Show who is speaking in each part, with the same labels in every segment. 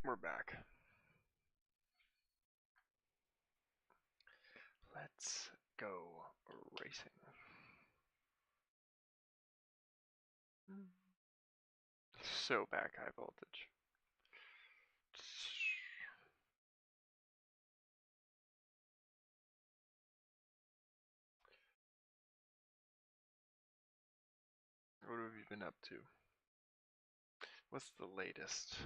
Speaker 1: We're back. Let's go racing. So back high voltage. What have you been up to? What's the latest?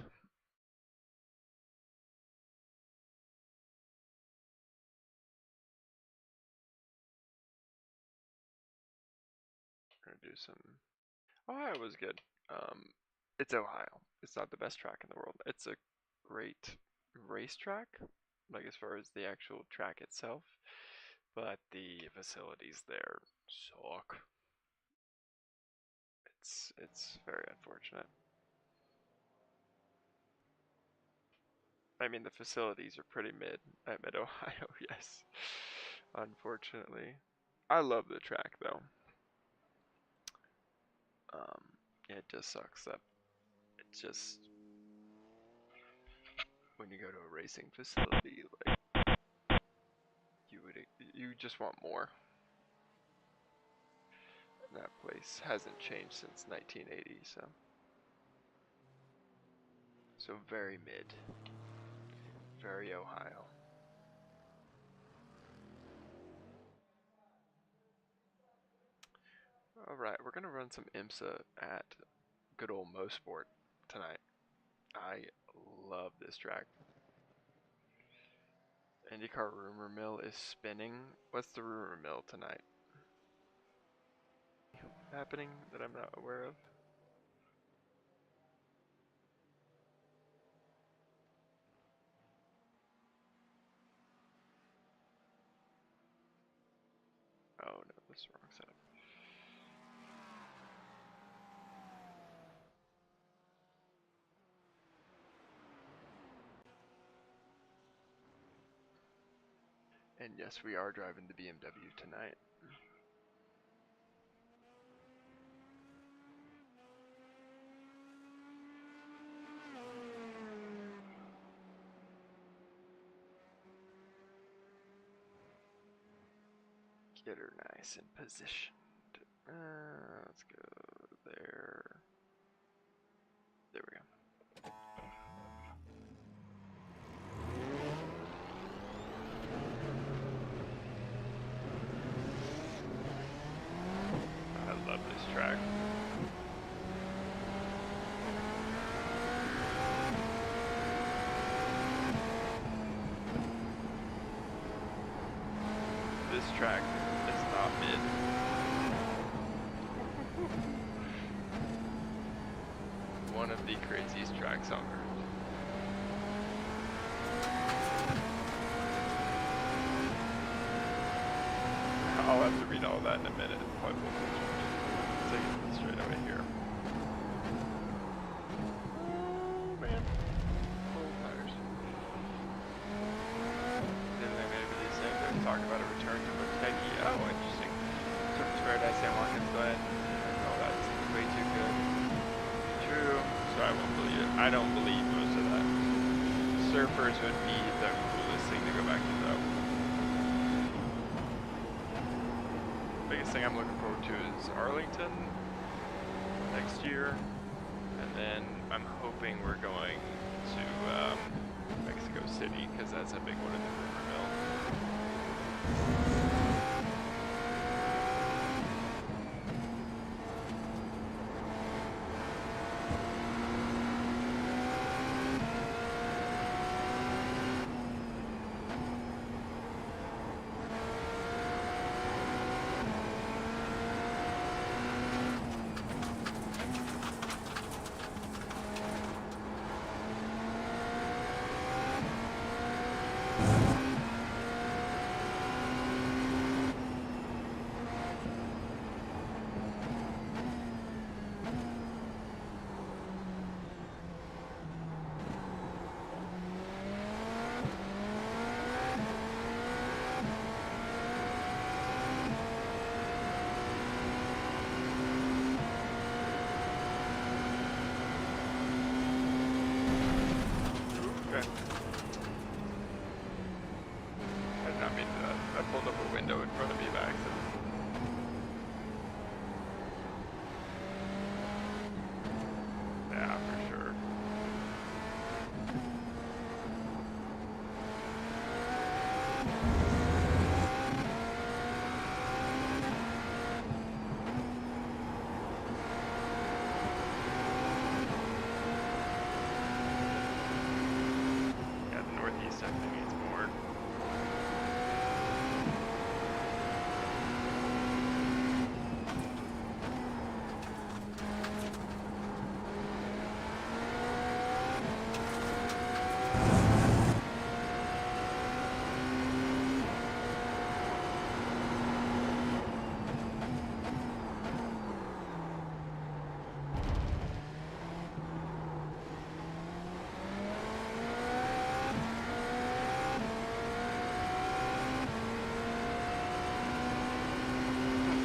Speaker 1: Gonna do some. Ohio was good. It's Ohio. It's not the best track in the world. It's a great racetrack, like as far as the actual track itself, but the facilities there suck. It's very unfortunate. I mean, the facilities are pretty mid at Mid Ohio, yes. Unfortunately, I love the track though. Um, yeah, it just sucks that it's just when you go to a racing facility, like you just want more. That place hasn't changed since 1980, so very mid, very Ohio. All right, we're gonna run some IMSA at good old Mosport tonight. I love this track. IndyCar rumor mill is spinning. What's the rumor mill tonight? Happening that I'm not aware of? Oh no, this is the wrong setup. And yes, we are driving the BMW tonight. Get her nice and positioned. Let's go there. There we go. I love this track. This track is not mid. One of the craziest tracks on earth. I'll have to read all that in a minute. Probably won't take it straight away here. Oh man, cold tires. They're talking about a return to Motegi. Oh, interesting. Surface Paradise, San Marcos, Glen. Oh, that seems way too good. True. So I won't believe it. I don't believe most of that. Surfers would be the coolest thing to go back to though. Biggest thing I'm looking forward to is Arlington next year, and then I'm hoping we're going to Mexico City because that's a big one in the rumor mill. Okay. I did not mean to do that. I pulled up a window in front of me by accident. Yeah, for sure. Yeah, the northeast definitely needs more.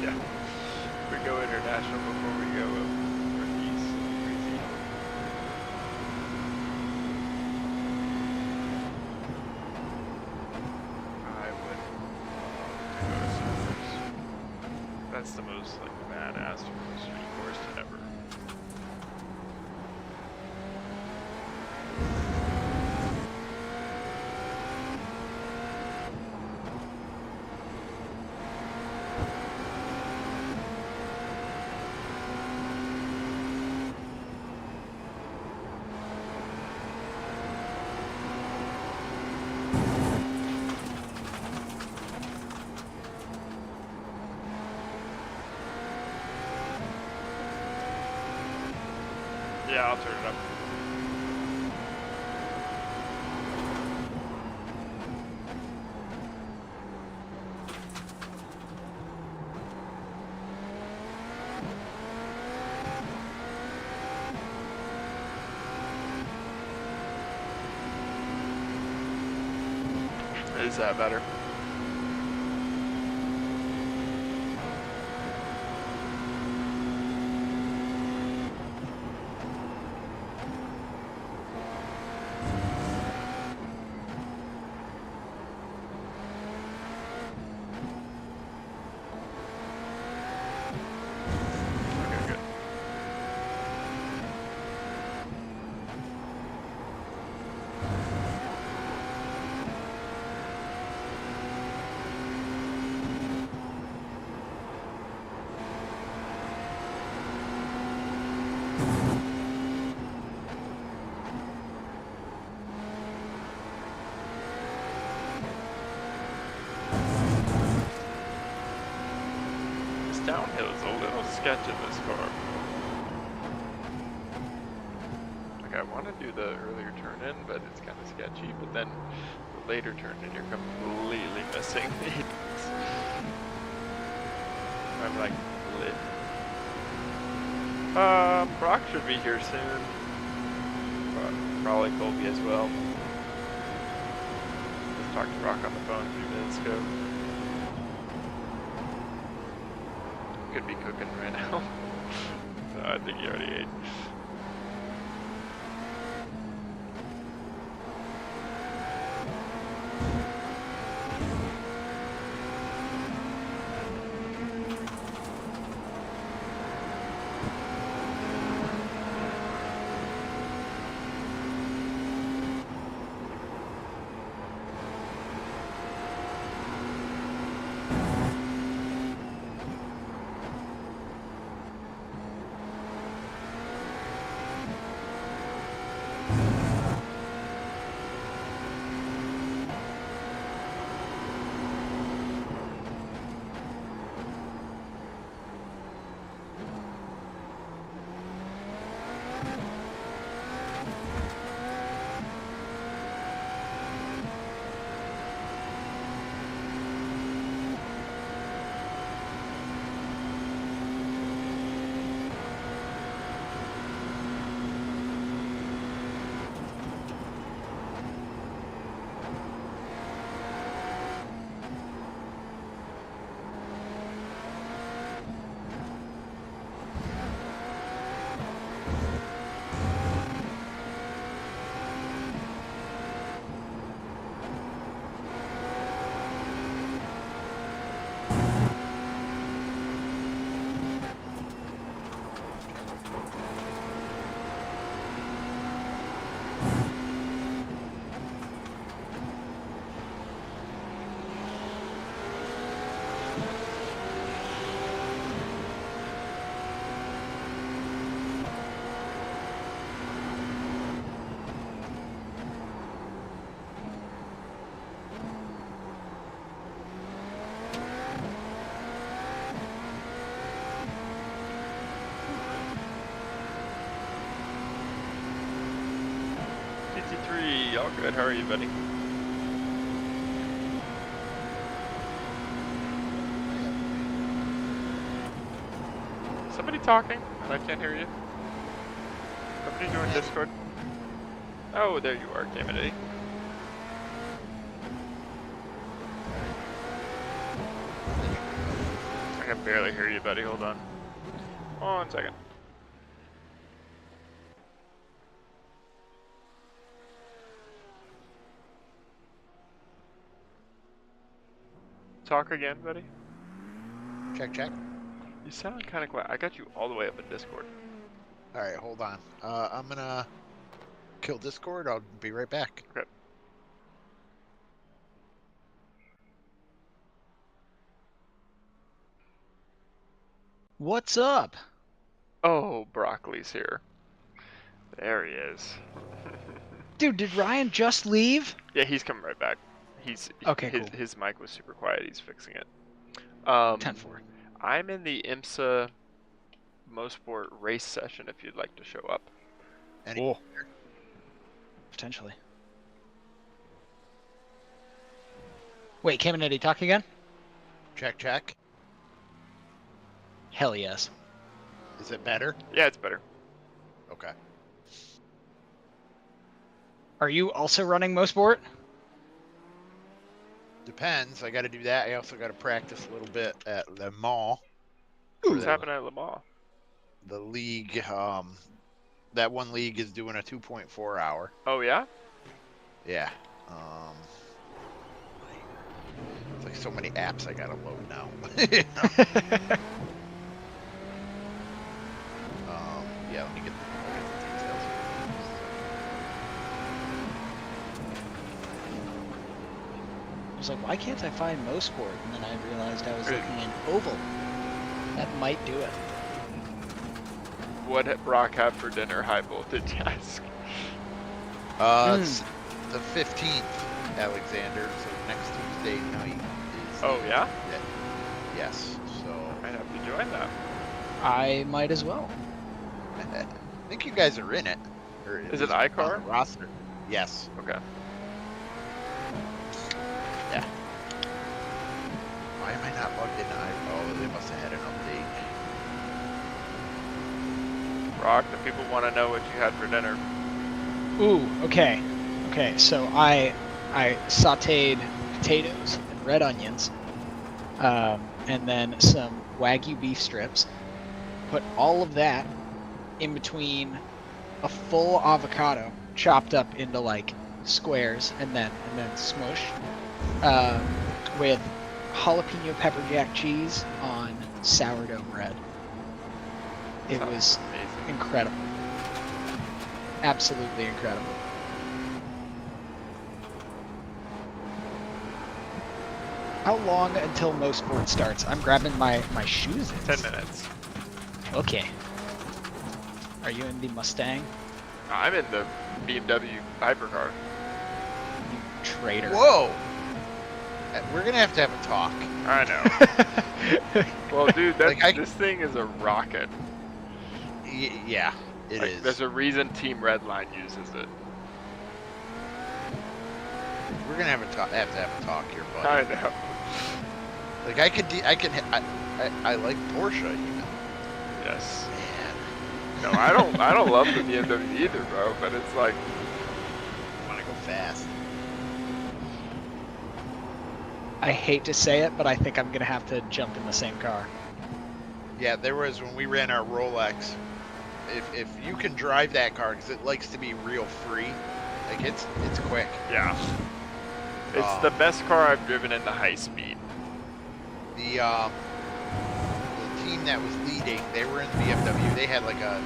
Speaker 1: Yeah. We go international before we go northeast. Crazy. I would love to go to Surfers. That's the most like badass street course ever. Yeah, I'll turn it up. Is that better? Okay, good. This downhill is a little sketch in this car. Like I want to do the earlier turn in, but it's kind of sketchy. But then the later turn in, you're completely missing these. I'm like lit. Brock should be here soon. Probably Colby as well. Just talked to Brock on the phone a few minutes ago. Could be cooking right now. No, I think he already ate. 3. All good. How are you, buddy? Somebody talking? I can't hear you. Somebody doing Discord? Oh, there you are, Kennedy. I can barely hear you, buddy. Hold on. 1 second. Talk again, buddy.
Speaker 2: Check, check.
Speaker 1: You sound kind of quiet. I got you all the way up in Discord.
Speaker 2: All right, hold on. I'm gonna kill Discord. I'll be right back.
Speaker 1: Okay.
Speaker 3: What's up?
Speaker 1: Oh, Broccoli's here. There he is.
Speaker 3: Dude, did Ryan just leave?
Speaker 1: Yeah, he's coming right back. He's
Speaker 3: okay. Cool.
Speaker 1: His mic was super quiet. He's fixing it.
Speaker 3: 10-4.
Speaker 1: I'm in the IMSA motorsport race session. If you'd like to show up.
Speaker 3: Cool. Potentially. Wait, Cam and Eddie talk again?
Speaker 2: Check, check.
Speaker 3: Hell yes.
Speaker 2: Is it better?
Speaker 1: Yeah, it's better.
Speaker 2: Okay.
Speaker 3: Are you also running Mosport?
Speaker 2: Depends. I got to do that. I also got to practice a little bit at Le Mans.
Speaker 1: What's happening at Le Mans?
Speaker 2: The league, that one league is doing a 2.4 hour.
Speaker 1: Oh, yeah?
Speaker 2: Yeah. It's like so many apps I got to load now. Yeah, let me get the details.
Speaker 3: I was like, why can't I find Mosport? And then I realized I was looking in Oval. That might do it.
Speaker 1: What did Brock have for dinner? High voltage ask.
Speaker 2: It's the 15th, Alexander. So next Tuesday night is.
Speaker 1: Oh yeah.
Speaker 2: Yes. So
Speaker 1: I might have to join that.
Speaker 3: I might as well.
Speaker 2: I think you guys are in it. Or
Speaker 1: is it iCar?
Speaker 2: On the roster? Yes.
Speaker 1: Okay.
Speaker 2: Yeah. Why am I not logged in? Oh, they must have had an update.
Speaker 1: Brock, the people want to know what you had for dinner.
Speaker 3: Ooh, okay. Okay, so I sauteed potatoes and red onions, and then some Wagyu beef strips. Put all of that in between a full avocado chopped up into like squares and then smushed with jalapeno pepper jack cheese on sourdough bread. It was
Speaker 1: amazing.
Speaker 3: Incredible. Absolutely incredible. How long until Mosport starts? I'm grabbing my shoes.
Speaker 1: 10 minutes.
Speaker 3: Okay. Are you in the Mustang?
Speaker 1: I'm in the BMW hypercar.
Speaker 3: You traitor.
Speaker 2: Whoa! We're gonna have a talk.
Speaker 1: I know. Well, dude, this thing is a rocket.
Speaker 2: Yeah, it is.
Speaker 1: There's a reason Team Redline uses it.
Speaker 2: We're gonna have to have a talk here, buddy.
Speaker 1: I know.
Speaker 2: Like I like Porsche even.
Speaker 1: Yes.
Speaker 2: Man.
Speaker 1: No, I don't love the BMW either, bro. But it's like,
Speaker 2: I want to go fast.
Speaker 3: I hate to say it, but I think I'm gonna have to jump in the same car.
Speaker 2: Yeah, there was when we ran our Rolex. If you can drive that car, because it likes to be real free, like it's quick.
Speaker 1: yeah. It's the best car I've driven in the high speed.
Speaker 2: The team that was leading, they were in BMW. They had like I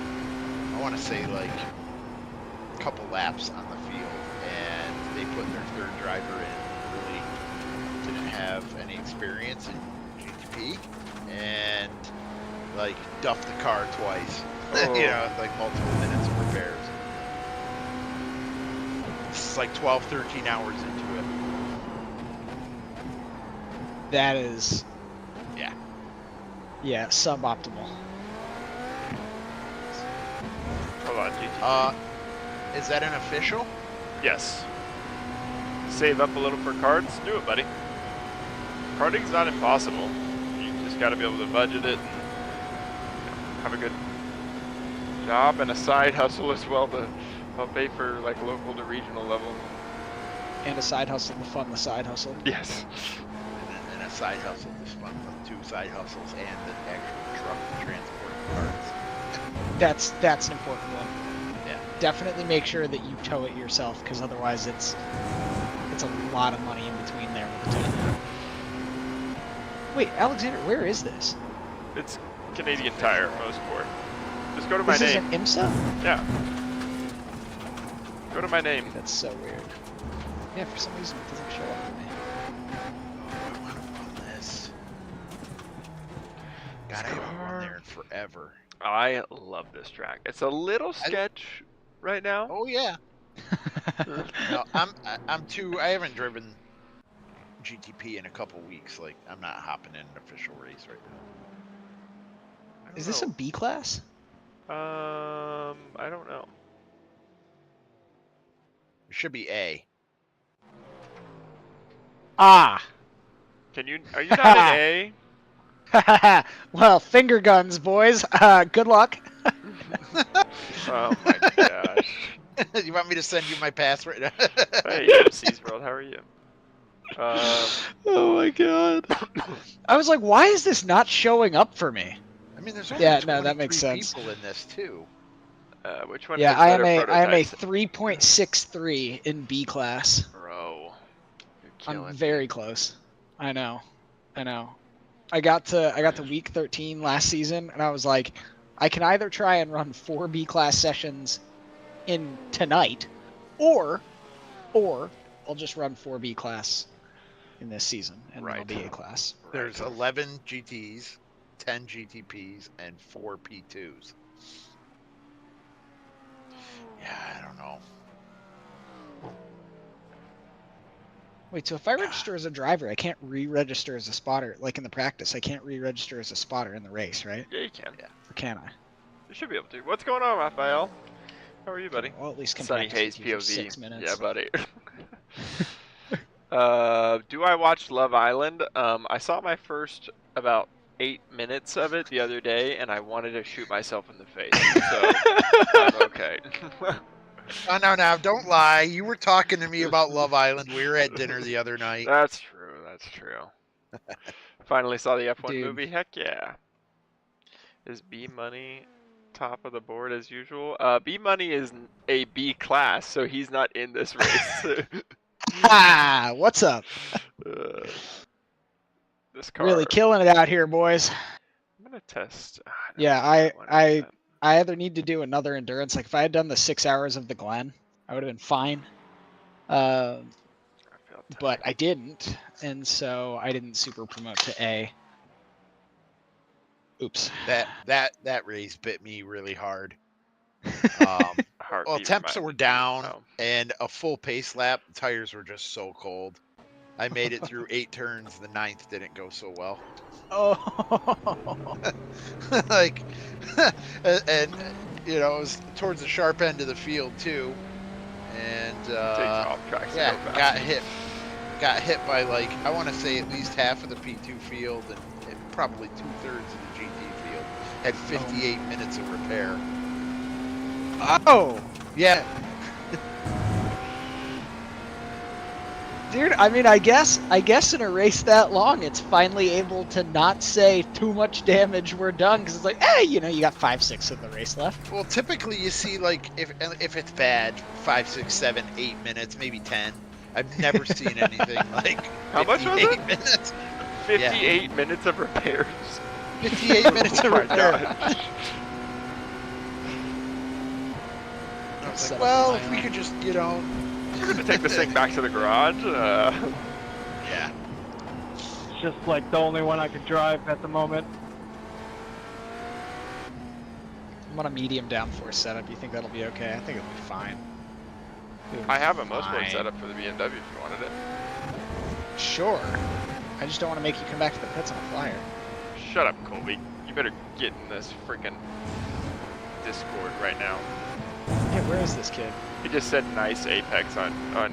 Speaker 2: want to say like a couple laps on the field, and they put their third driver in. Really didn't have any experience in GTP, and like duffed the car twice.
Speaker 1: Oh.
Speaker 2: You know, like multiple minutes of repairs. It's like 12, 13 hours into it.
Speaker 3: That is,
Speaker 2: yeah,
Speaker 3: suboptimal.
Speaker 1: Hold on, GT.
Speaker 2: Is that an official?
Speaker 1: Yes. Save up a little for cards. Do it, buddy. Karting's not impossible. You just got to be able to budget it and have a good job and a side hustle as well to help pay for like local to regional level.
Speaker 3: And a side hustle to fund the side hustle.
Speaker 1: Yes.
Speaker 2: And a side hustle to fund the 2 side hustles and the actual truck to transport parts.
Speaker 3: That's an important one.
Speaker 2: Yeah.
Speaker 3: Definitely make sure that you tow it yourself, because otherwise it's a lot of money in between there with the tow. Wait, Alexander, where is this?
Speaker 1: It's Canadian Tire, Motorsport. Just go to my
Speaker 3: This
Speaker 1: name.
Speaker 3: is an IMSA?
Speaker 1: Yeah. Go to my name.
Speaker 3: That's so weird. Yeah, for some reason it doesn't show up for me.
Speaker 2: I want to run this. God, I haven't run there in forever.
Speaker 1: I love this track. It's a little sketch right now.
Speaker 2: Oh yeah. No, I'm too. I haven't driven GTP in a couple weeks. Like, I'm not hopping in an official race right now.
Speaker 3: Is this a B class?
Speaker 1: I don't know.
Speaker 2: It should be A.
Speaker 3: Ah.
Speaker 1: Can you? Are you not in A?
Speaker 3: Well, finger guns, boys. Good luck.
Speaker 1: Oh my gosh.
Speaker 2: You want me to send you my password?
Speaker 1: Hey, MC's World, how are you?
Speaker 3: Oh my god. I was like, why is this not showing up for me?
Speaker 2: I mean, there's only
Speaker 3: Yeah, no, that makes
Speaker 2: 23
Speaker 3: sense.
Speaker 2: people in this too.
Speaker 1: Which one?
Speaker 3: Yeah,
Speaker 1: has
Speaker 3: I am
Speaker 1: better
Speaker 3: a
Speaker 1: prototypes?
Speaker 3: 3.63 in B class.
Speaker 1: Bro, you're killing
Speaker 3: I'm very close. I know. I got to week 13 last season, and I was like, I can either try and run 4 B class sessions in tonight, or I'll just run 4 B class in this season, and then I'll be A class.
Speaker 2: There's 11 GTs, 10 GTPs, and 4 P2s. Yeah, I don't know.
Speaker 3: Wait, so if I register as a driver, I can't re-register as a spotter, like in the practice. I can't re-register as a spotter in the race, right?
Speaker 1: Yeah, you can. Yeah.
Speaker 3: Or can I?
Speaker 1: You should be able to. What's going on, Raphael? How are you, buddy?
Speaker 3: Well, at least can
Speaker 1: Sunny
Speaker 3: practice
Speaker 1: Hayes
Speaker 3: with you for
Speaker 1: POV.
Speaker 3: 6 minutes.
Speaker 1: Yeah, buddy. Do I watch Love Island? I saw my first about 8 minutes of it the other day, and I wanted to shoot myself in the face. So I'm okay.
Speaker 2: Oh, no, don't lie. You were talking to me about Love Island. We were at dinner the other night.
Speaker 1: That's true. That's true. Finally saw the F1
Speaker 3: Dude.
Speaker 1: movie. Heck yeah. Is B Money top of the board as usual? B Money is a B class, so he's not in this race.
Speaker 3: Ah, what's up?
Speaker 1: This car.
Speaker 3: Really killing it out here, boys.
Speaker 1: I'm gonna test.
Speaker 3: Yeah, I either need to do another endurance. Like if I had done the 6 hours of the Glen, I would have been fine. But I didn't, and so I didn't super promote to A. Oops.
Speaker 2: That race bit me really hard. Well, temps were down, and a full pace lap. The tires were just so cold. I made it through 8 turns. The 9th didn't go so well.
Speaker 3: Oh.
Speaker 2: Like, and you know, it was towards the sharp end of the field too, and got hit by, like, I want to say at least half of the P2 field and probably 2/3 of the GT field. Had 58 minutes of repair.
Speaker 3: Oh.
Speaker 2: Yeah.
Speaker 3: Dude, I mean, I guess in a race that long, it's finally able to not say too much damage, we're done, because it's like, hey, you know, you got 5/6 of the race left.
Speaker 2: Well, typically you see, like, if it's bad, 5, 6, 7, 8 minutes, maybe 10. I've never seen anything like
Speaker 1: how much was it?
Speaker 2: Minutes.
Speaker 1: 58 minutes of repairs.
Speaker 2: 58 minutes of repair.
Speaker 1: Gosh.
Speaker 2: I was like, well, if we could just, you know.
Speaker 1: We're gonna take this thing back to the garage.
Speaker 2: Yeah.
Speaker 4: It's just like the only one I could drive at the moment.
Speaker 3: I'm on a medium downforce setup. You think that'll be okay? I think it'll be fine.
Speaker 1: I have a motorsport setup for the BMW if you wanted it.
Speaker 3: Sure. I just don't want to make you come back to the pits on a flyer.
Speaker 1: Shut up, Colby. You better get in this freaking Discord right now.
Speaker 3: Yeah, where is this kid?
Speaker 1: He just said nice apex on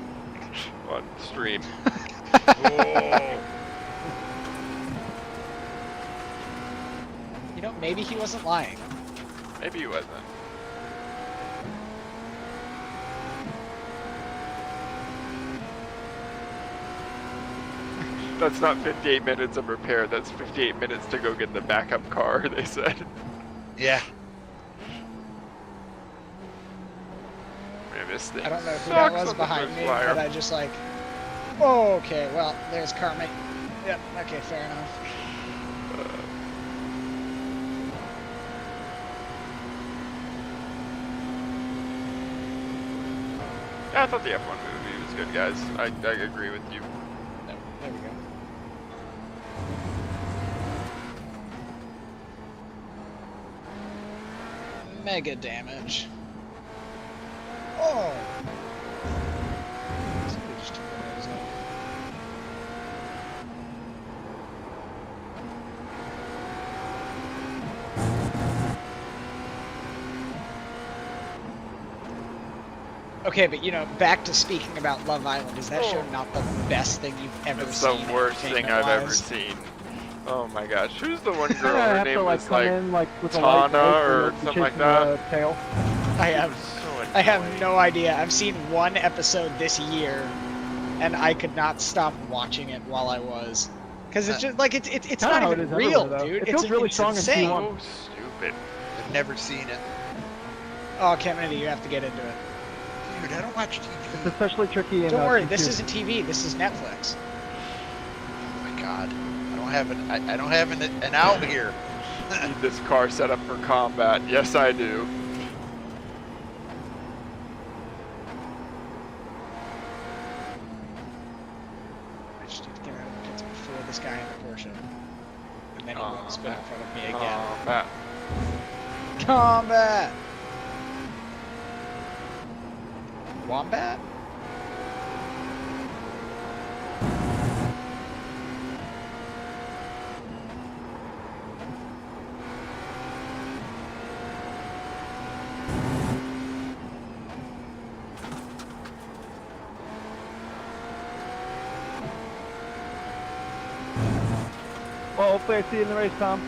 Speaker 1: stream. Oh.
Speaker 3: You know, maybe he wasn't lying.
Speaker 1: Maybe he wasn't. That's not 58 minutes of repair, that's 58 minutes to go get the backup car, they said.
Speaker 2: Yeah.
Speaker 1: Man, this thing
Speaker 3: I don't know who that
Speaker 1: sucks
Speaker 3: was
Speaker 1: on the
Speaker 3: behind
Speaker 1: first
Speaker 3: me,
Speaker 1: flyer.
Speaker 3: but I just like, oh, okay, well, there's Carmate. Yep, okay, fair enough.
Speaker 1: Yeah, I thought the F1 movie was good, guys. I agree with you.
Speaker 3: There we go. Mega damage. Oh! Somebody just took the nose off. Okay, but you know, back to speaking about Love Island, is that show not the best thing you've ever
Speaker 1: It's
Speaker 3: seen?
Speaker 1: the worst thing I've ever
Speaker 3: entertainment-wise?
Speaker 1: seen. Oh my gosh, who's the one girl?
Speaker 4: I
Speaker 1: Her
Speaker 4: have
Speaker 1: name
Speaker 4: to like
Speaker 1: was
Speaker 4: come
Speaker 1: like
Speaker 4: in like with a
Speaker 1: Tana
Speaker 4: light
Speaker 1: or
Speaker 4: and
Speaker 1: something like
Speaker 4: chasing
Speaker 1: that.
Speaker 4: the tail.
Speaker 3: I
Speaker 1: It
Speaker 3: have
Speaker 1: was so
Speaker 3: I have
Speaker 1: annoying.
Speaker 3: no idea. I've seen one episode this year, and I could not stop watching it while I was, because it's just like it's
Speaker 4: Kinda
Speaker 3: not
Speaker 4: how it
Speaker 3: even
Speaker 4: is
Speaker 3: real,
Speaker 4: everywhere, though.
Speaker 3: dude.
Speaker 4: It feels really
Speaker 3: it's
Speaker 4: strong in
Speaker 3: insane.
Speaker 4: Q1.
Speaker 1: So stupid.
Speaker 2: I've never seen it.
Speaker 3: Oh, Kennedy, you have to get into it.
Speaker 2: Dude, I don't watch
Speaker 4: It's
Speaker 2: TV.
Speaker 4: especially tricky in
Speaker 3: Don't worry,
Speaker 4: Q2.
Speaker 3: this isn't TV. This is Netflix.
Speaker 2: Oh my god. I don't have an out here.
Speaker 1: Need this car set up for combat. Yes, I do.
Speaker 3: I just need to get out of the pits before this guy in the Porsche, and then he
Speaker 1: Oh,
Speaker 3: won't spin in
Speaker 1: man.
Speaker 3: front of me again.
Speaker 1: Combat.
Speaker 3: Combat. Wombat?
Speaker 4: Well, hopefully I see you in the race, Tom.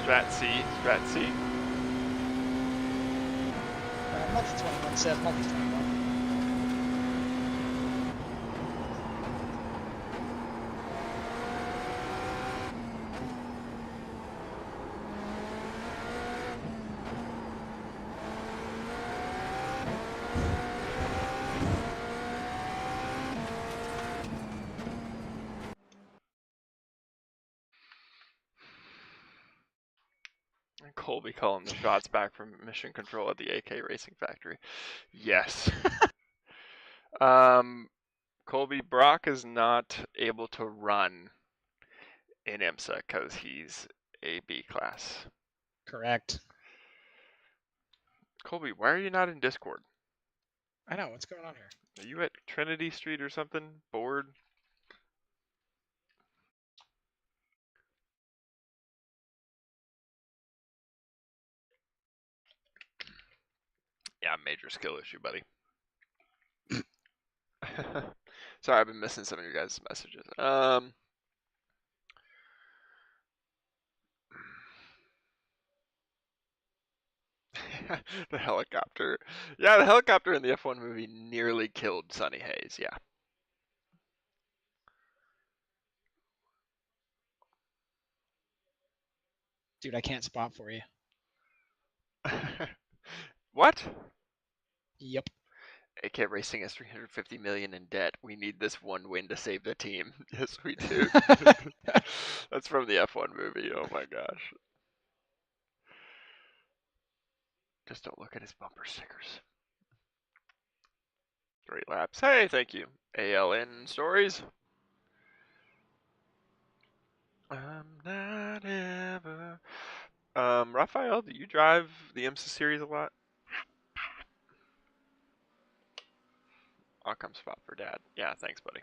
Speaker 1: Strat C. Strat C.
Speaker 3: Multi 21 says multi 21.
Speaker 1: Colby calling the shots back from mission control at the AK Racing Factory. Yes. Colby, Brock is not able to run in IMSA because he's a B class.
Speaker 3: Correct.
Speaker 1: Colby, why are you not in Discord?
Speaker 3: I know, what's going on here?
Speaker 1: Are you at Trinity Street or something? Bored? Yeah, major skill issue, buddy. Sorry, I've been missing some of your guys' messages. The helicopter. Yeah, the helicopter in the F1 movie nearly killed Sonny Hayes, yeah.
Speaker 3: Dude, I can't spot for you.
Speaker 1: What?
Speaker 3: Yep.
Speaker 1: AK Racing is 350 million in debt. We need this one win to save the team. Yes, we do. That's from the F1 movie. Oh my gosh. Just don't look at his bumper stickers. Great laps. Hey, thank you. ALN stories. I'm not ever Raphael, do you drive the IMSA series a lot? I'll come spot for Dad. Yeah, thanks, buddy.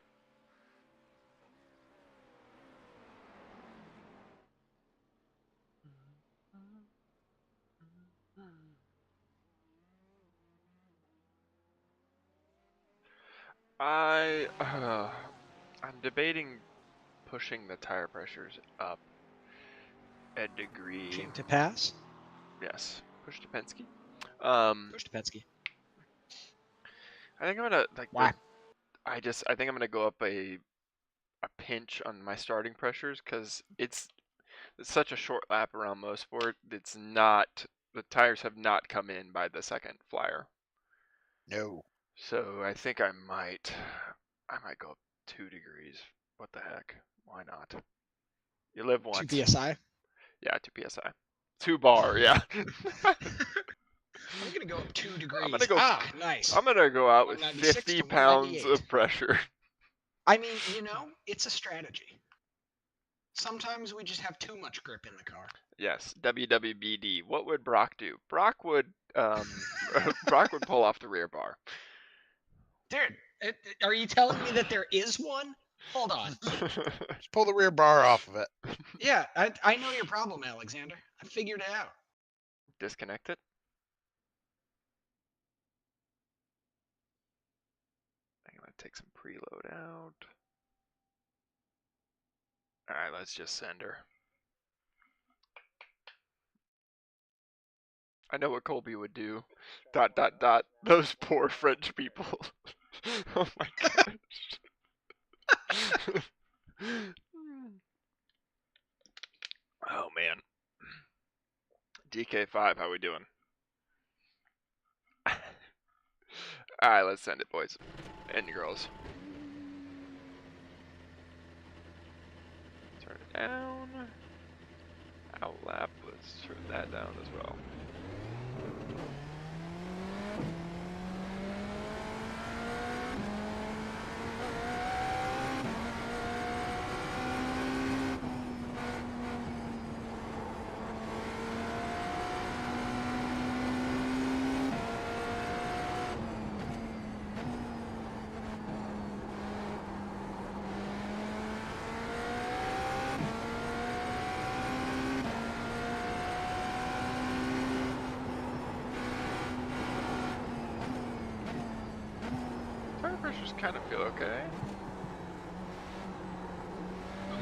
Speaker 1: I'm debating pushing the tire pressures up a degree.
Speaker 3: Pushing to pass.
Speaker 1: Yes, push to Penske.
Speaker 3: Push to Penske.
Speaker 1: I think I'm gonna
Speaker 3: Why?
Speaker 1: I think I'm gonna go up a pinch on my starting pressures because it's such a short lap around motorsport. It's not, the tires have not come in by the second flyer.
Speaker 2: No.
Speaker 1: So I think I might go up 2 degrees. What the heck? Why not? You live once.
Speaker 3: 2 psi.
Speaker 1: Yeah, 2 psi. 2 bar. Yeah.
Speaker 3: I'm gonna go up 2 degrees.
Speaker 1: I'm gonna go.
Speaker 3: Nice.
Speaker 1: I'm gonna go out with
Speaker 3: 196
Speaker 1: 50
Speaker 3: to
Speaker 1: pounds
Speaker 3: 198.
Speaker 1: of pressure.
Speaker 3: I mean, it's a strategy. Sometimes we just have too much grip in the car.
Speaker 1: Yes, WWBD. What would Brock do? Brock would Brock would pull off the rear bar.
Speaker 3: Dude, are you telling me that there is one? Hold on.
Speaker 2: Just pull the rear bar off of it.
Speaker 3: Yeah, I know your problem, Alexander. I figured it out.
Speaker 1: Disconnect it. I'm gonna take some preload out. All right, let's just send her. I know what Colby would do. ... Those poor French people. Oh my gosh. Oh man. DK5, how we doing? Alright, let's send it, boys and girls. Turn it down. Outlap, let's turn that down as well. Tire pressures kind of feel okay.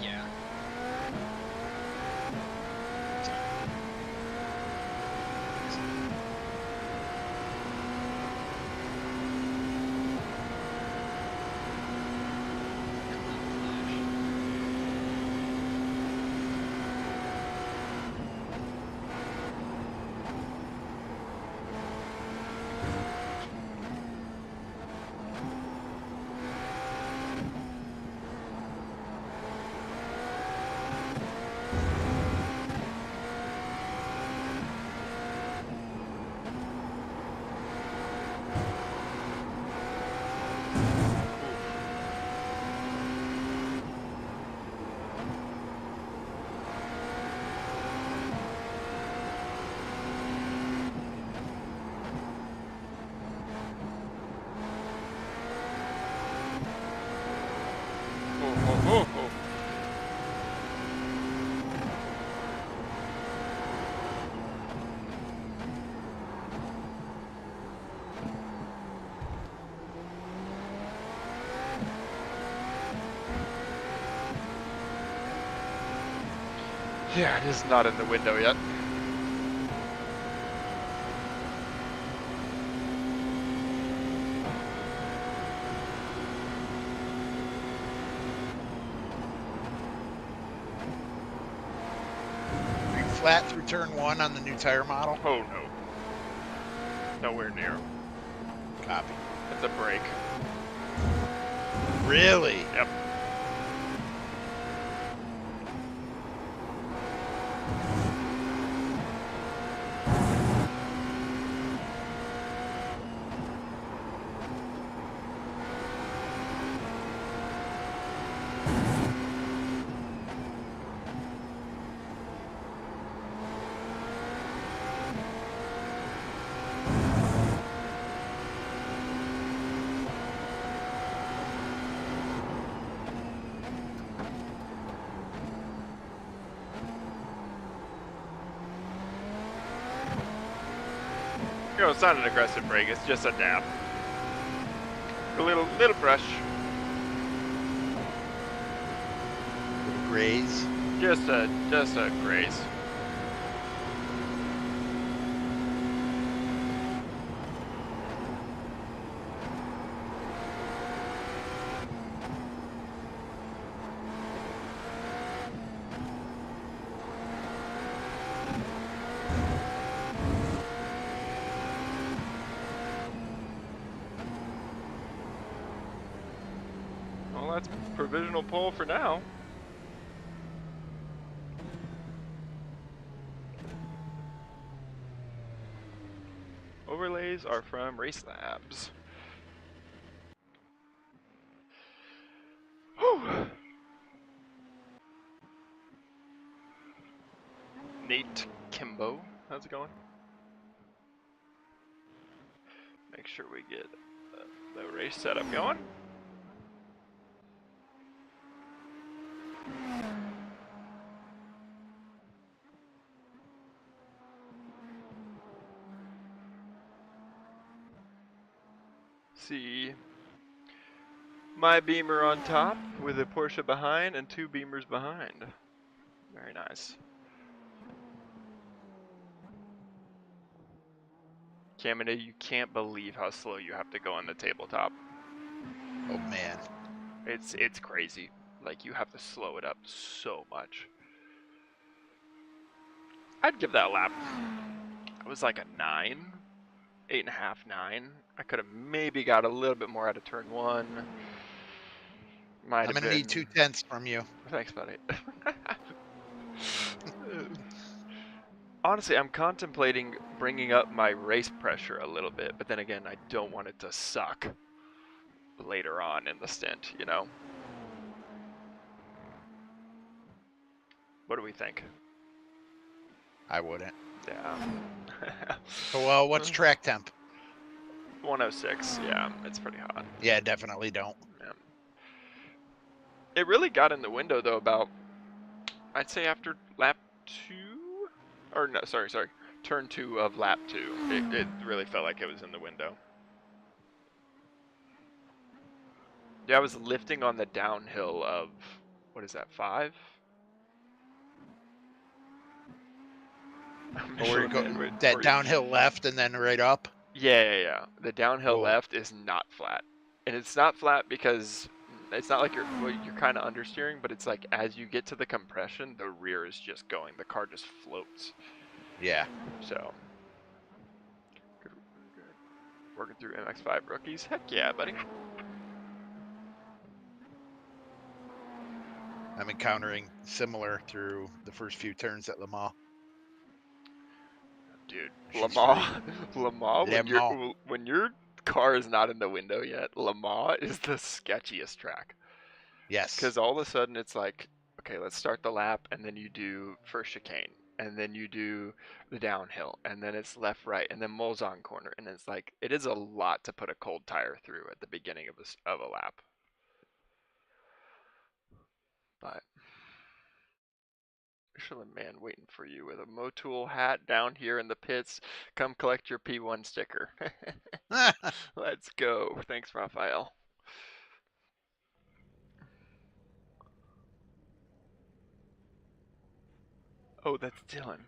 Speaker 3: Yeah. Yeah, it is not in the window yet.
Speaker 2: Are you flat through turn 1 on the new tire model?
Speaker 1: Oh no. Nowhere near.
Speaker 2: Copy.
Speaker 1: It's a break.
Speaker 2: Really?
Speaker 1: Yep. You know, it's not an aggressive brake, it's just a dab. A little brush.
Speaker 2: Little graze.
Speaker 1: Just a graze. Well, that's provisional pole for now. Overlays are from Race Labs. Whew. Nate Kimbo, how's it going? Make sure we get the race setup going. See my Beamer on top with a Porsche behind and 2 Beamers behind. Very nice. Camina, you can't believe how slow you have to go on the tabletop.
Speaker 2: Oh man.
Speaker 1: It's crazy. Like, you have to slow it up so much. I'd give that lap. It was like a 9. 8.5, 9. I could have maybe got a little bit more out of turn 1. Might
Speaker 2: I'm
Speaker 1: have
Speaker 2: gonna need
Speaker 1: been...
Speaker 2: 2/10 from you.
Speaker 1: Thanks, buddy. Honestly, I'm contemplating bringing up my race pressure a little bit, but then again, I don't want it to suck later on in the stint, you know? What do we think?
Speaker 2: I wouldn't.
Speaker 1: Yeah.
Speaker 2: So, well, what's track temp?
Speaker 1: 106, yeah, it's pretty hot.
Speaker 2: Yeah, definitely don't.
Speaker 1: Yeah. It really got in the window, though, about, I'd say after lap 2? Or no, sorry, turn 2 of lap 2. It really felt like it was in the window. Yeah, I was lifting on the downhill of, what is that, 5?
Speaker 2: Or that downhill left and then right up.
Speaker 1: Yeah. The downhill
Speaker 2: Whoa.
Speaker 1: left is not flat. And it's not flat because it's not like you're kind of understeering, but it's like as you get to the compression, the rear is just going. The car just floats.
Speaker 2: Yeah.
Speaker 1: So, good. Working through MX-5 rookies. Heck yeah, buddy.
Speaker 2: I'm encountering similar through the first few turns at Le Mans.
Speaker 1: Dude,
Speaker 2: She's
Speaker 1: Le Mans,
Speaker 2: Le Mans.
Speaker 1: when your car is not in the window yet, Le Mans is the sketchiest track.
Speaker 2: Yes.
Speaker 1: Because all of a sudden it's like, okay, let's start the lap, and then you do first chicane, and then you do the downhill, and then it's left, right, and then Mulsanne corner, and it's like, it is a lot to put a cold tire through at the beginning of a lap. But Michelin man waiting for you with a Motul hat down here in the pits. Come collect your P1 sticker. Let's go. Thanks, Raphael. Oh, that's Dylan.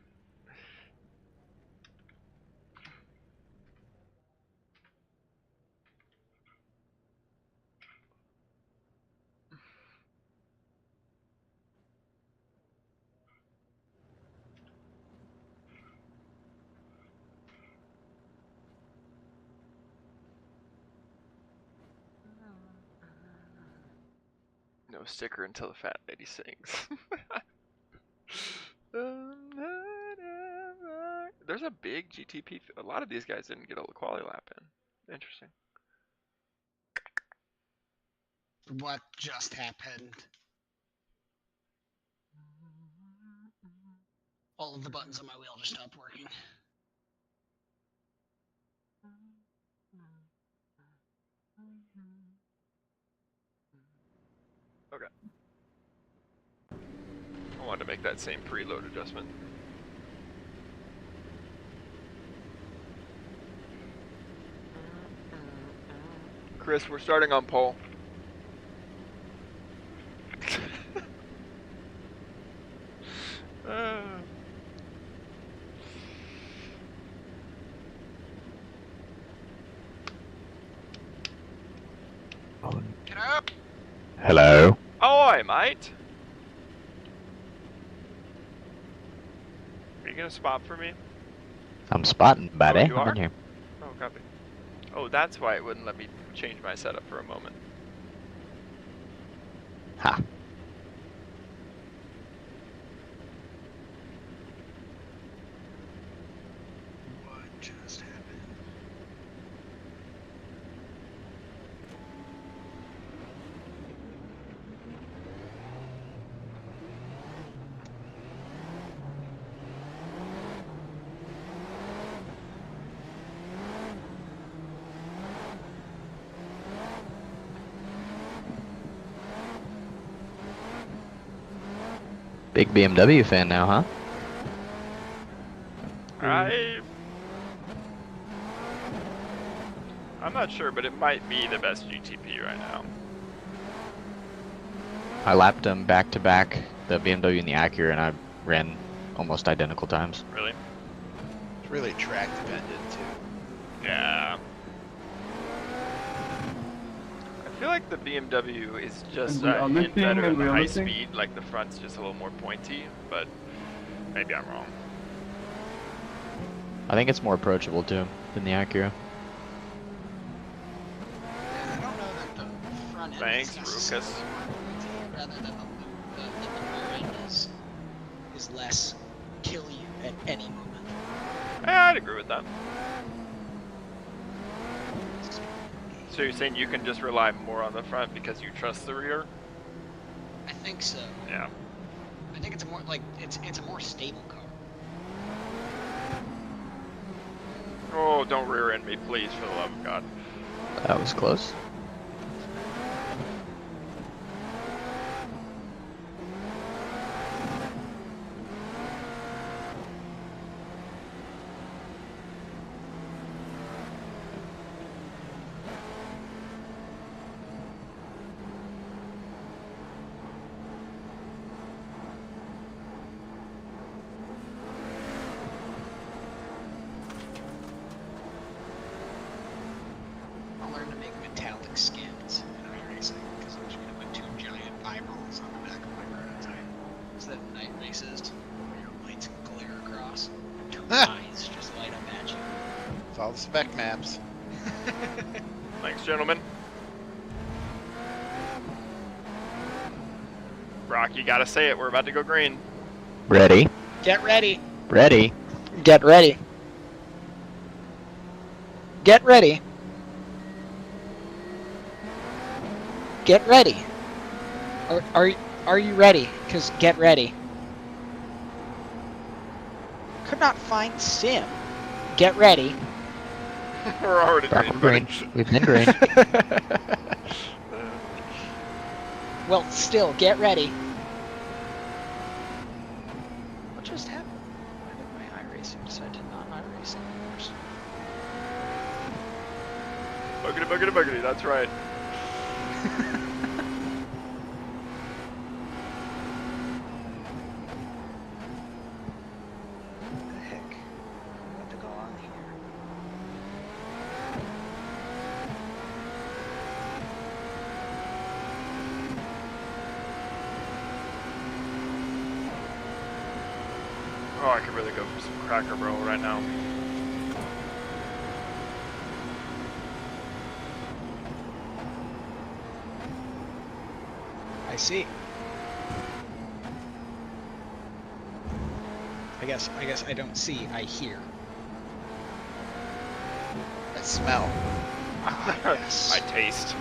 Speaker 1: No sticker until the fat lady sings. There's a big GTP. A lot of these guys didn't get a quality lap in. Interesting.
Speaker 3: What just happened? All of the buttons on my wheel just stopped working.
Speaker 1: Okay. I wanted to make that same preload adjustment. Chris, we're starting on pole.
Speaker 3: Get up!
Speaker 2: Hello.
Speaker 1: Ahoy, mate! Are you gonna spot for me?
Speaker 5: I'm spotting, buddy.
Speaker 1: you
Speaker 5: I'm
Speaker 1: are?
Speaker 5: in here.
Speaker 1: Oh, copy. Oh, that's why it wouldn't let me change my setup for a moment.
Speaker 5: Ha.
Speaker 3: What just happened?
Speaker 5: Big BMW fan now, huh?
Speaker 1: I'm not sure, but it might be the best GTP right now.
Speaker 5: I lapped them back to back, the BMW and the Acura, and I ran almost identical times.
Speaker 1: Really?
Speaker 2: It's really track dependent too.
Speaker 1: Yeah. I feel like the BMW is just a hint better in the high speed, like the front's just a little more pointy, but maybe I'm wrong.
Speaker 5: I think it's more approachable too than the Acura.
Speaker 3: I don't know that the front end
Speaker 1: Thanks,
Speaker 3: is necessarily
Speaker 1: Ruckus.
Speaker 3: more pointy, rather than the rear end is less kill you at any moment.
Speaker 1: Yeah, I'd agree with that. So you're saying you can just rely more on the front because you trust the rear?
Speaker 3: I think so.
Speaker 1: Yeah.
Speaker 3: I think it's a more like it's a more stable car.
Speaker 1: Oh, don't rear end me, please, for the love of God.
Speaker 5: That was close.
Speaker 3: I'll learn to make metallic skins in iRacing because I'm just gonna put 2 giant eyeballs on the back of my prototype. Instead of night races, where your lights glare across, 2 eyes just light up at you.
Speaker 2: It's all the spec maps.
Speaker 1: Thanks, gentlemen. Brock, you gotta say it. We're about to go green.
Speaker 5: Ready?
Speaker 3: Get ready.
Speaker 5: Ready?
Speaker 3: Get ready. Get ready. Get ready. Are you ready? Cause get ready. Could not find Sim. Get ready.
Speaker 1: We're already
Speaker 5: Back
Speaker 1: green,
Speaker 5: green.
Speaker 1: buddy.
Speaker 5: We've been green.
Speaker 3: Well, still, get ready. What just happened? Why did my iRacing decide to not iRace anymore?
Speaker 1: Boogity, boogity, boogity, that's right.
Speaker 3: What the heck? What to go on here?
Speaker 1: Oh, I could really go for some Cracker Barrel right now.
Speaker 3: I see. I guess I don't see, I hear.
Speaker 2: I smell.
Speaker 3: Ah, yes.
Speaker 1: I taste.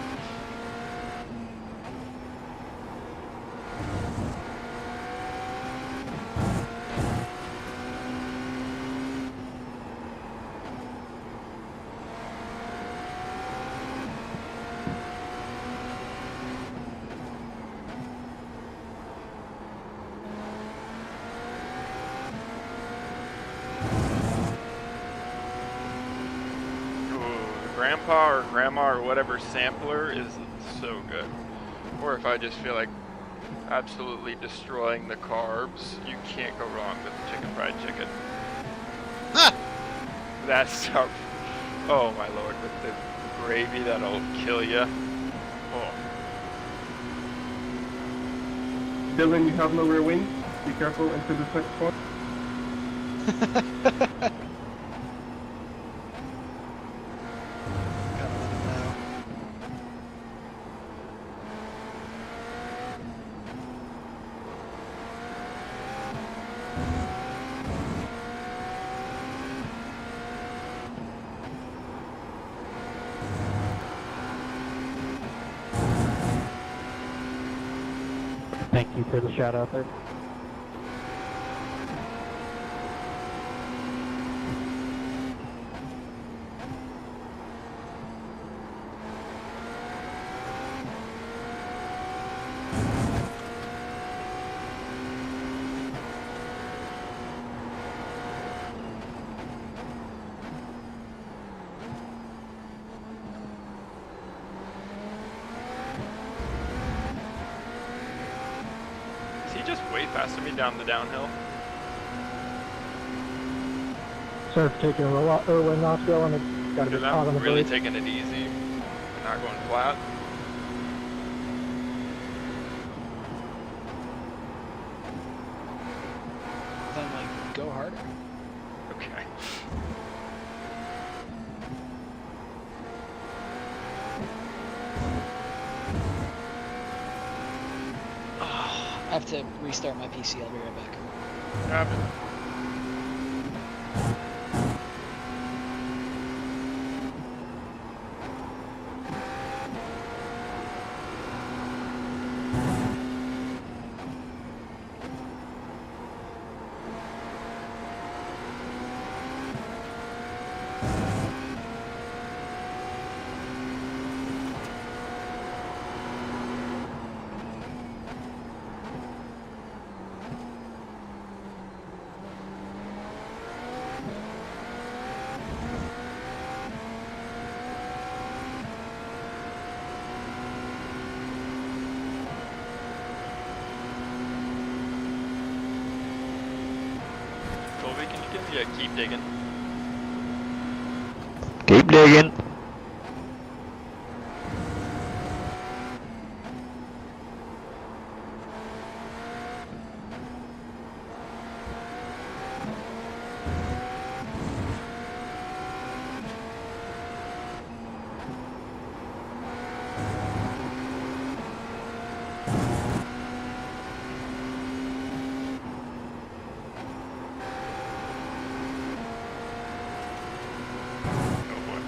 Speaker 1: grandpa or grandma or whatever sampler is so good. Or if I just feel like absolutely destroying the carbs, you can't go wrong with chicken fried chicken.
Speaker 2: Huh.
Speaker 1: That stuff, oh my lord, with the gravy that'll kill you. Oh.
Speaker 6: Dylan, you have no rear wing. Be careful into the second spot.
Speaker 3: Gotta let him know.
Speaker 4: Thank you for the shout out there.
Speaker 1: Is he just way faster me down the downhill?
Speaker 4: Sorry for taking a lot early in Knoxville and it's got to be
Speaker 1: Because
Speaker 4: caught on
Speaker 1: I'm
Speaker 4: the
Speaker 1: really
Speaker 4: brake.
Speaker 1: taking it easy, not going flat.
Speaker 3: Then like go harder.
Speaker 1: Okay.
Speaker 3: I have to restart my PC. I'll be right back.
Speaker 1: Grab it. Colby, can you give me a keep digging?
Speaker 5: Keep digging.
Speaker 1: Oh boy.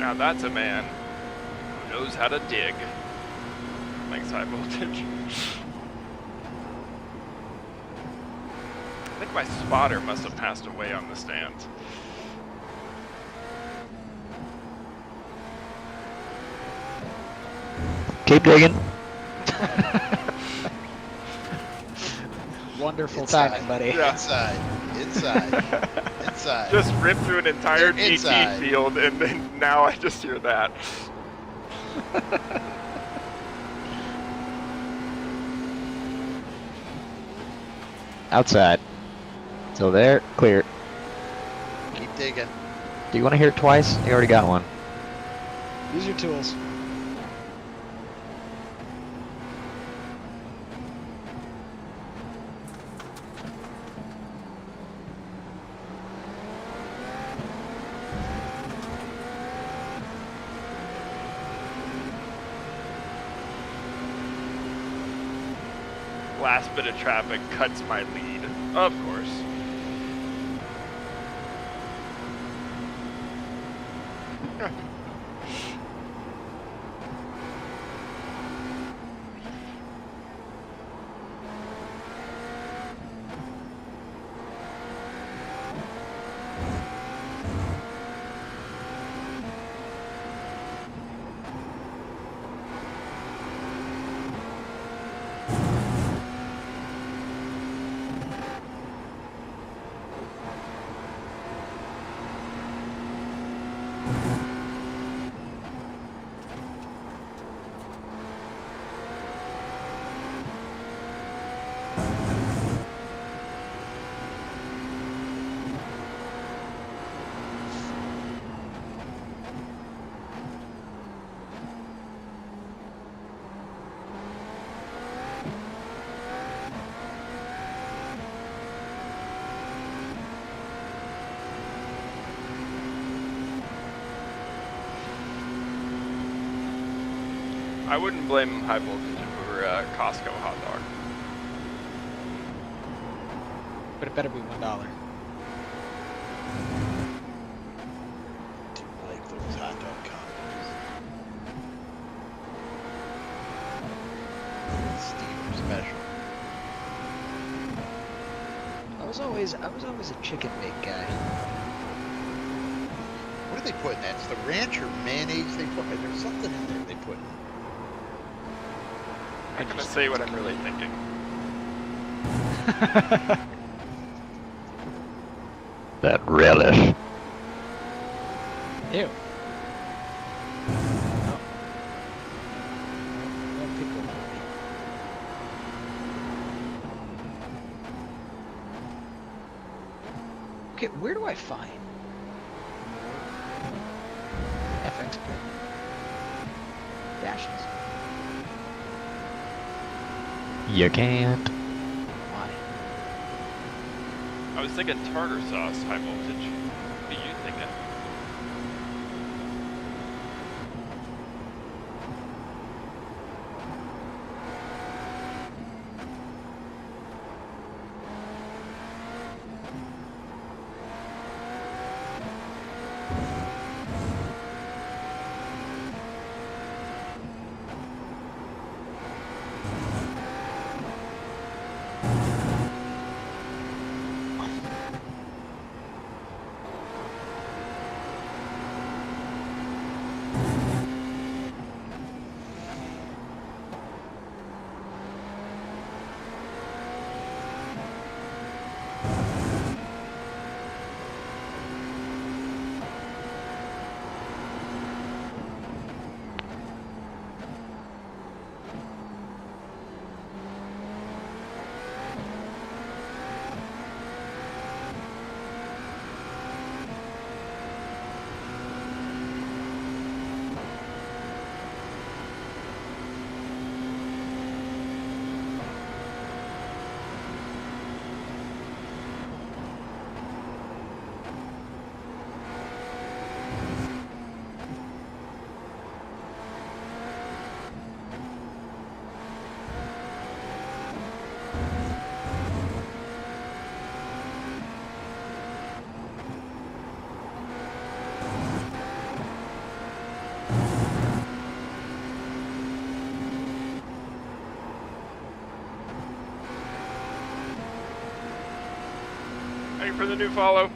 Speaker 1: Now that's a man who knows how to dig. Thanks, high voltage. I think my spotter must have passed away on the stand.
Speaker 5: Keep digging.
Speaker 3: Wonderful
Speaker 2: Inside.
Speaker 3: timing, buddy.
Speaker 1: Yeah.
Speaker 2: Inside.
Speaker 1: Just ripped through an entire
Speaker 2: They're
Speaker 1: GT
Speaker 2: inside.
Speaker 1: field, and then now I just hear that.
Speaker 5: Outside. So there, clear.
Speaker 2: Keep digging.
Speaker 5: Do you want to hear it twice? You already got one.
Speaker 3: Use your tools.
Speaker 1: Last bit of traffic cuts my lead, of course. I wouldn't blame high voltage for Costco hot dog.
Speaker 3: But it better be $1.
Speaker 2: Do like those hot dog combos. Steamer special.
Speaker 3: I was always a chicken bake guy.
Speaker 2: What are they putting in that? It's the ranch or mayonnaise they put. There's something in there they put.
Speaker 1: I'm gonna say what I'm really thinking.
Speaker 5: That relish.
Speaker 3: Ew. Oh. No pickle. Okay, where do I find FX pin? Dashes.
Speaker 5: You can't.
Speaker 3: Why?
Speaker 1: I was thinking tartar sauce, high voltage. What are you thinking? Waiting for the new follow.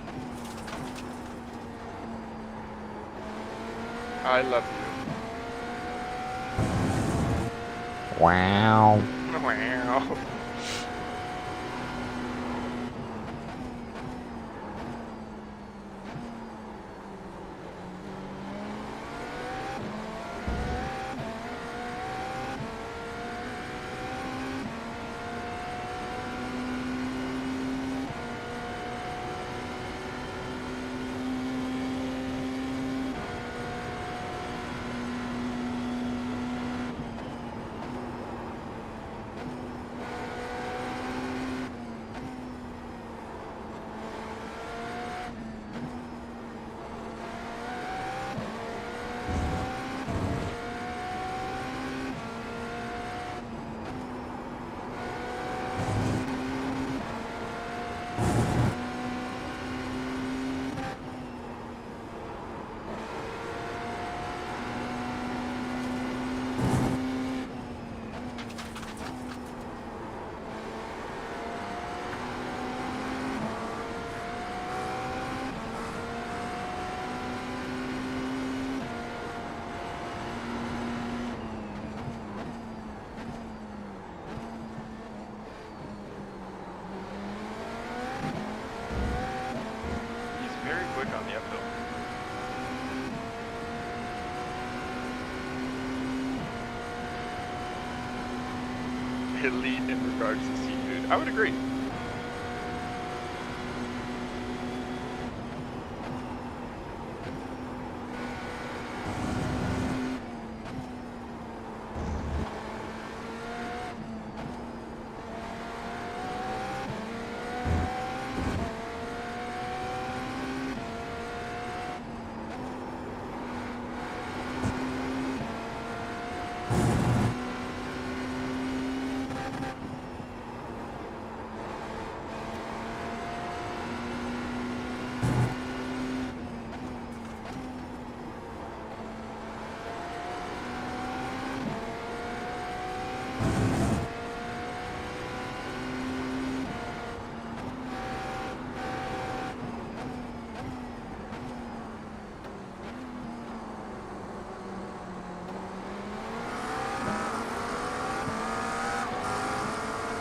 Speaker 1: I love you.
Speaker 5: Wow.
Speaker 1: Wow. Very quick on the uphill. Elite in regards to seafood. I would agree.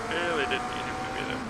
Speaker 1: Really didn't need him to be there.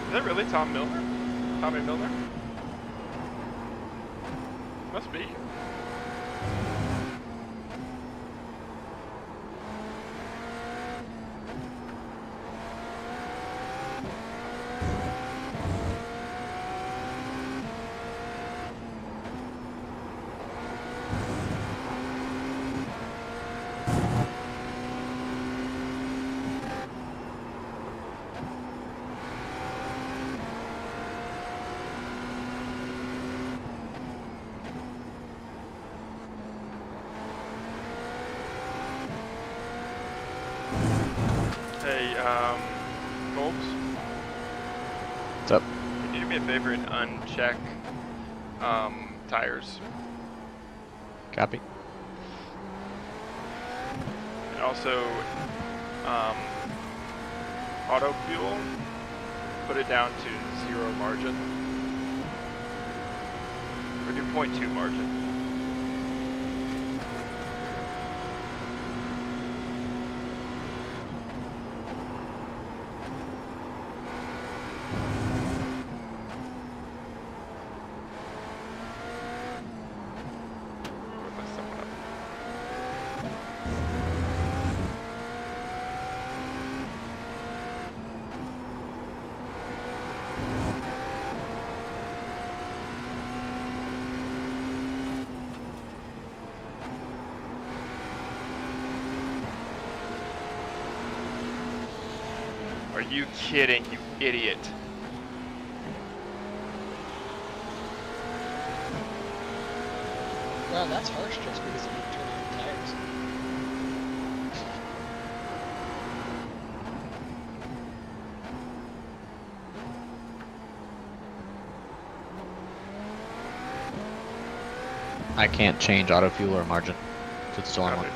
Speaker 1: Is that really Tom Milner? Tommy Milner? Must be. Hey, Colbs,
Speaker 5: What's up?
Speaker 1: can you do me a favor and uncheck tires?
Speaker 5: Copy.
Speaker 1: And also, auto fuel, put it down to 0 margin. Or do 0.2 margin. Are you kidding, you idiot?
Speaker 3: Wow, that's harsh just because of turning tires.
Speaker 5: I can't change auto fuel or margin. So it's still on one.
Speaker 1: Copy.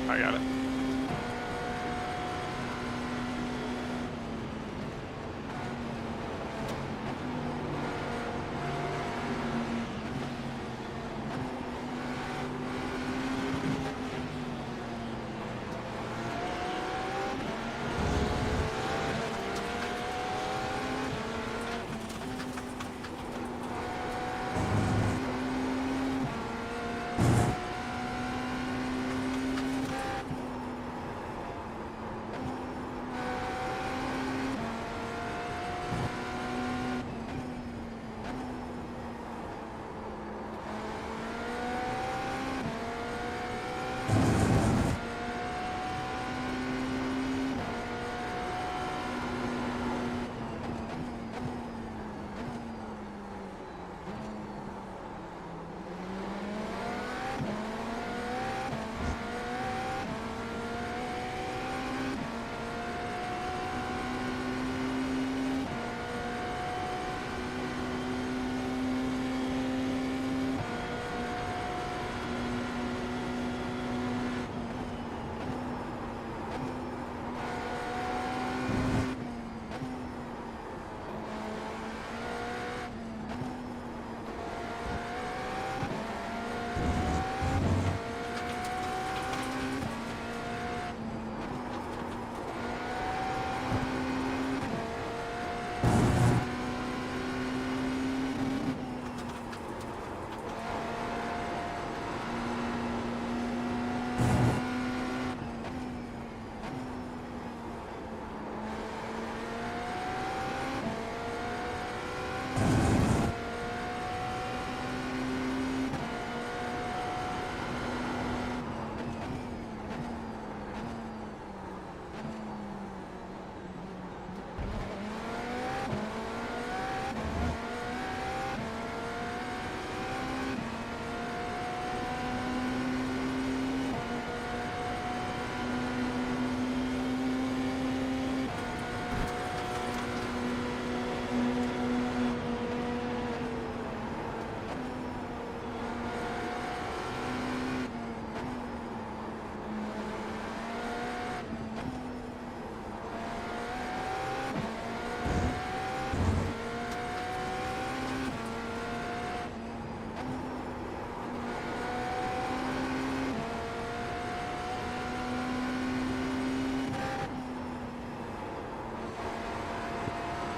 Speaker 1: I got it.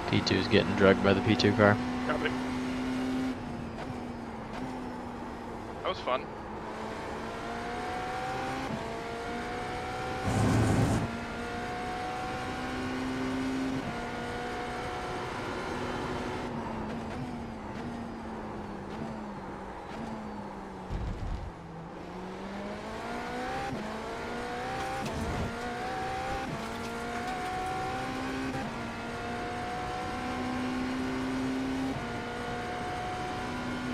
Speaker 5: P2's getting drugged by the P2 car.
Speaker 1: Copy. That was fun.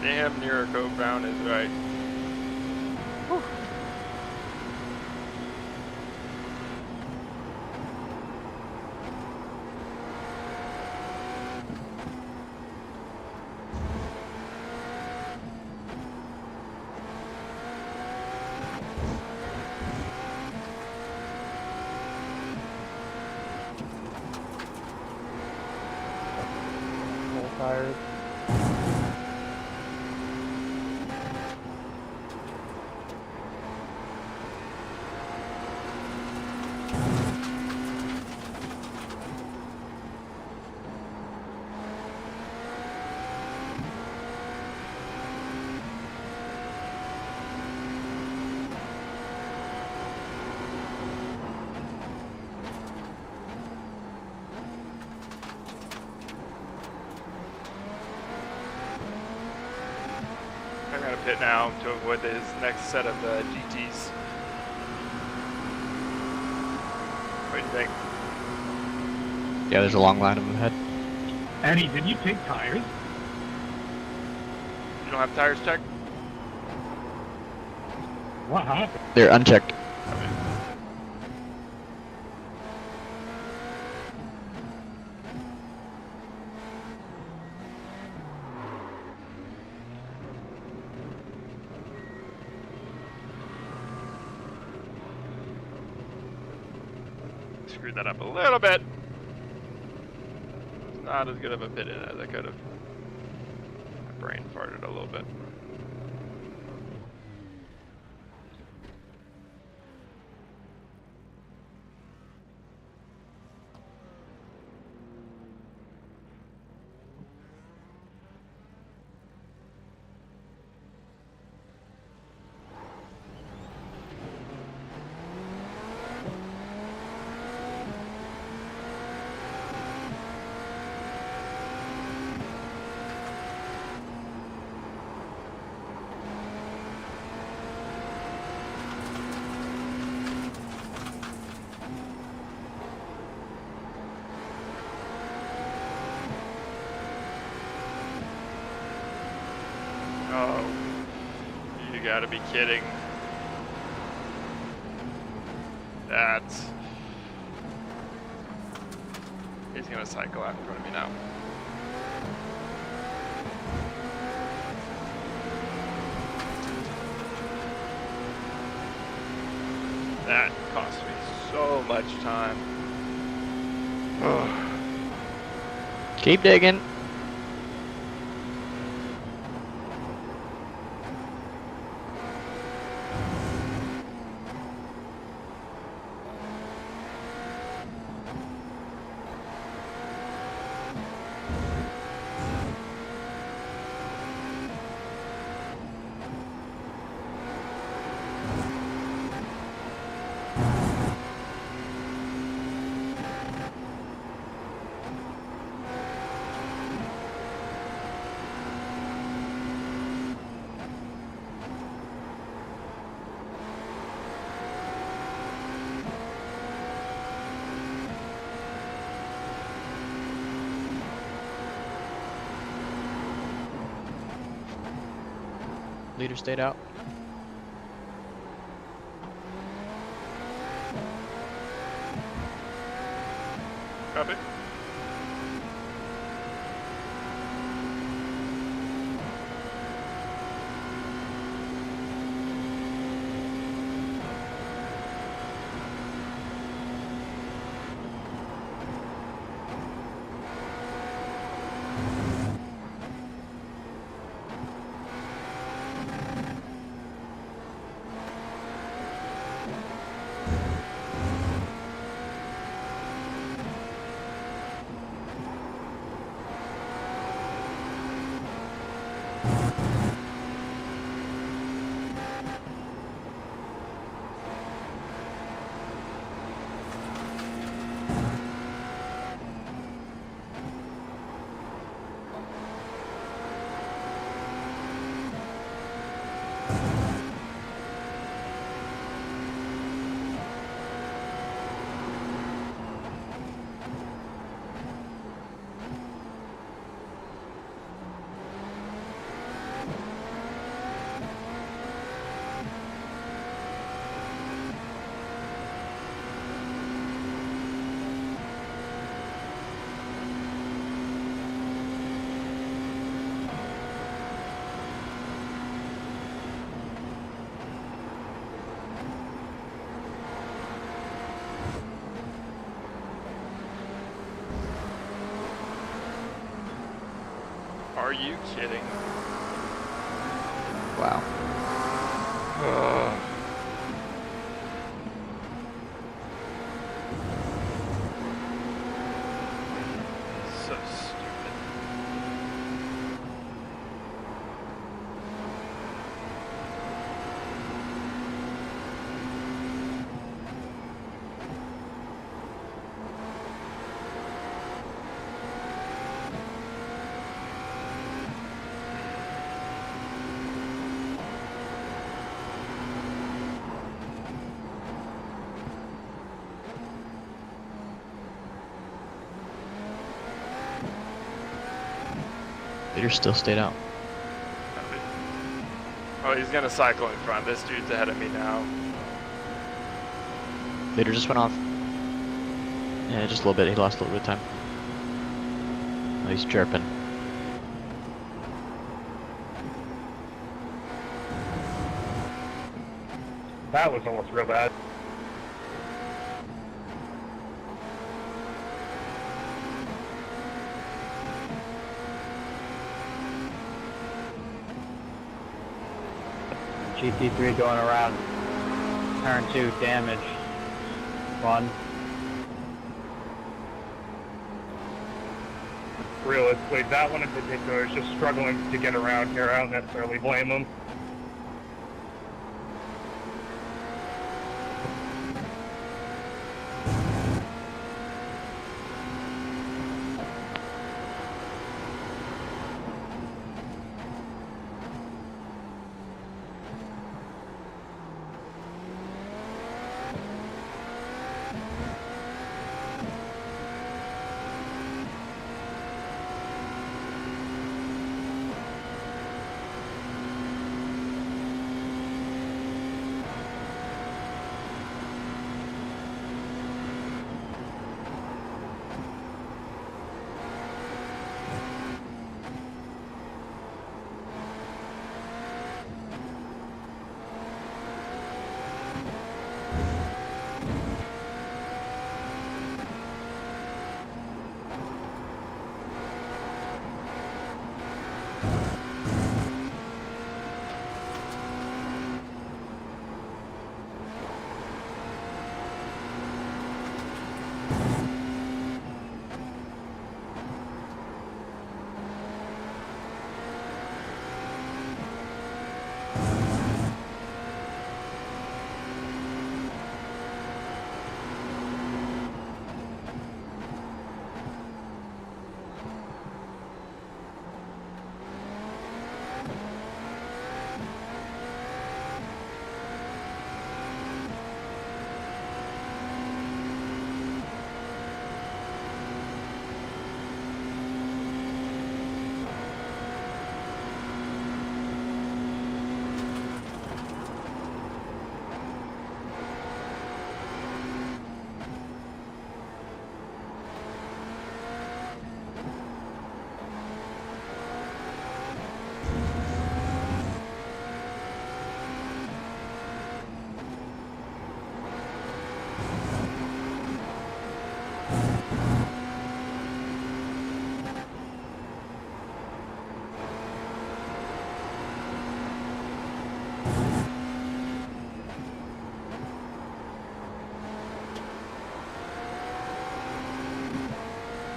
Speaker 1: Damn near Cove Brown is right. Whew.
Speaker 4: Full tires.
Speaker 1: I'm gonna pit now to avoid his next set of GTs. What do you think?
Speaker 5: Yeah, there's a long line of them ahead.
Speaker 4: Eddie, did you take tires?
Speaker 1: You don't have tires checked?
Speaker 4: What happened?
Speaker 5: They're unchecked.
Speaker 1: Screwed that up a little bit. It's not as good of a pit in as I could have. My brain farted a little bit. Oh, you gotta be kidding. That's... He's gonna cycle out in front of me now. That cost me so much time. Ugh.
Speaker 5: Keep digging. Leader stayed out.
Speaker 1: Copy. Are you kidding?
Speaker 5: Wow.
Speaker 1: Ugh. So stupid.
Speaker 5: Leader still stayed out.
Speaker 1: Oh, he's gonna cycle in front. This dude's ahead of me now.
Speaker 5: Leader just went off. Yeah, just a little bit. He lost a little bit of time. Oh, he's chirping.
Speaker 4: That was almost real bad. GT3 going around turn 2, damage. 1. Realistically, that one in particular is just struggling to get around here. I don't necessarily blame him.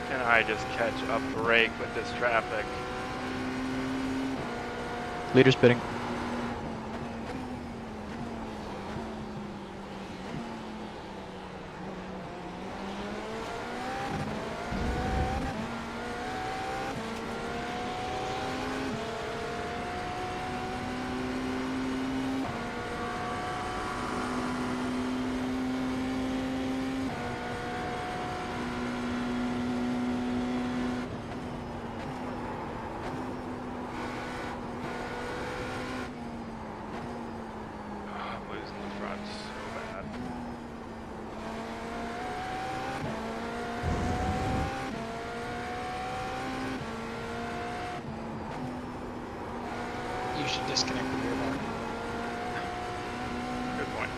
Speaker 1: Can I just catch a break with this traffic?
Speaker 5: Leader spitting.
Speaker 1: I'm losing the front so bad.
Speaker 3: You should disconnect the rear bar.
Speaker 1: Good point.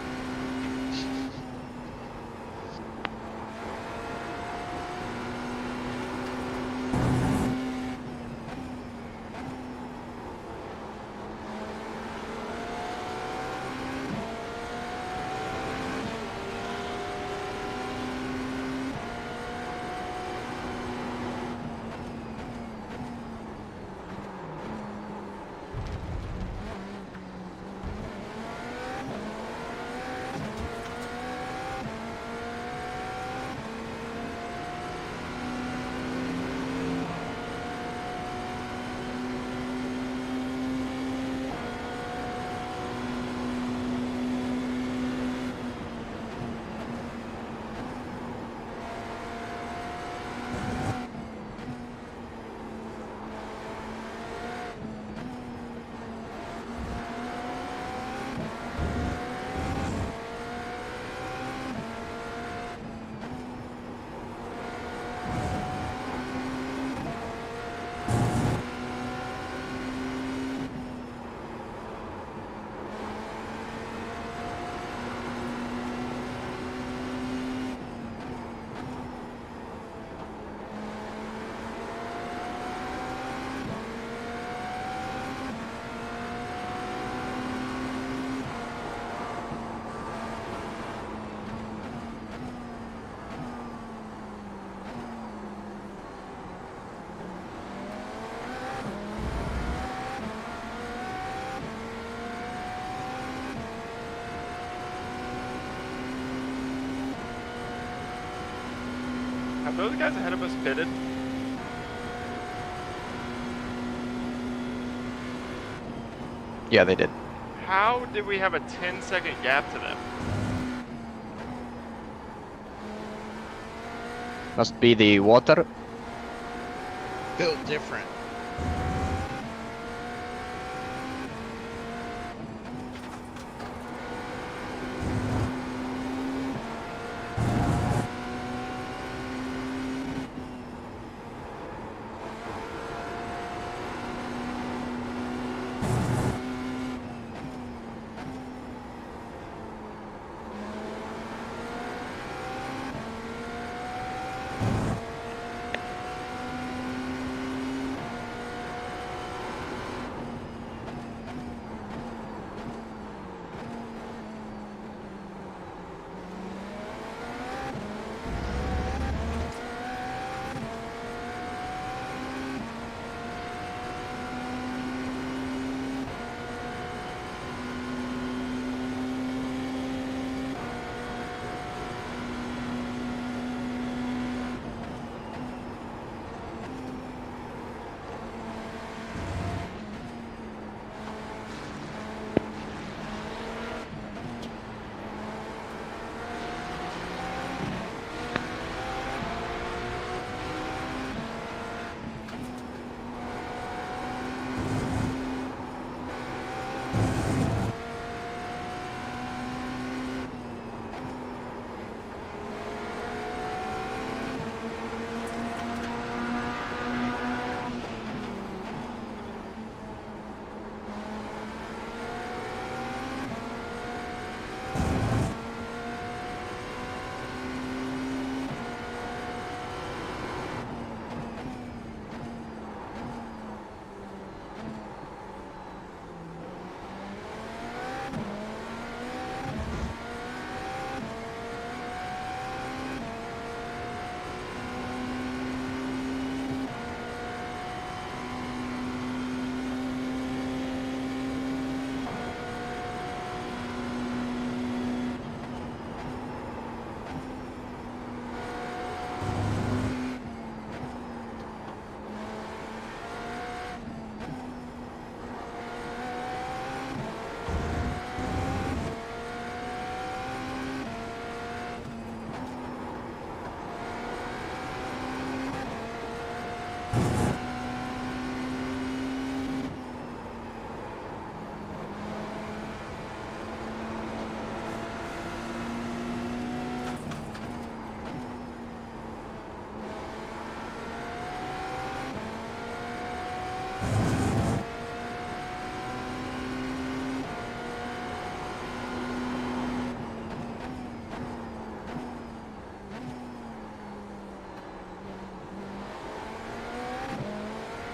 Speaker 1: Have those guys ahead of us pitted?
Speaker 5: Yeah, they did.
Speaker 1: How did we have a 10-second gap to them?
Speaker 5: Must be the water.
Speaker 2: Built different.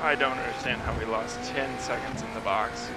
Speaker 1: I don't understand how we lost 10 seconds in the box.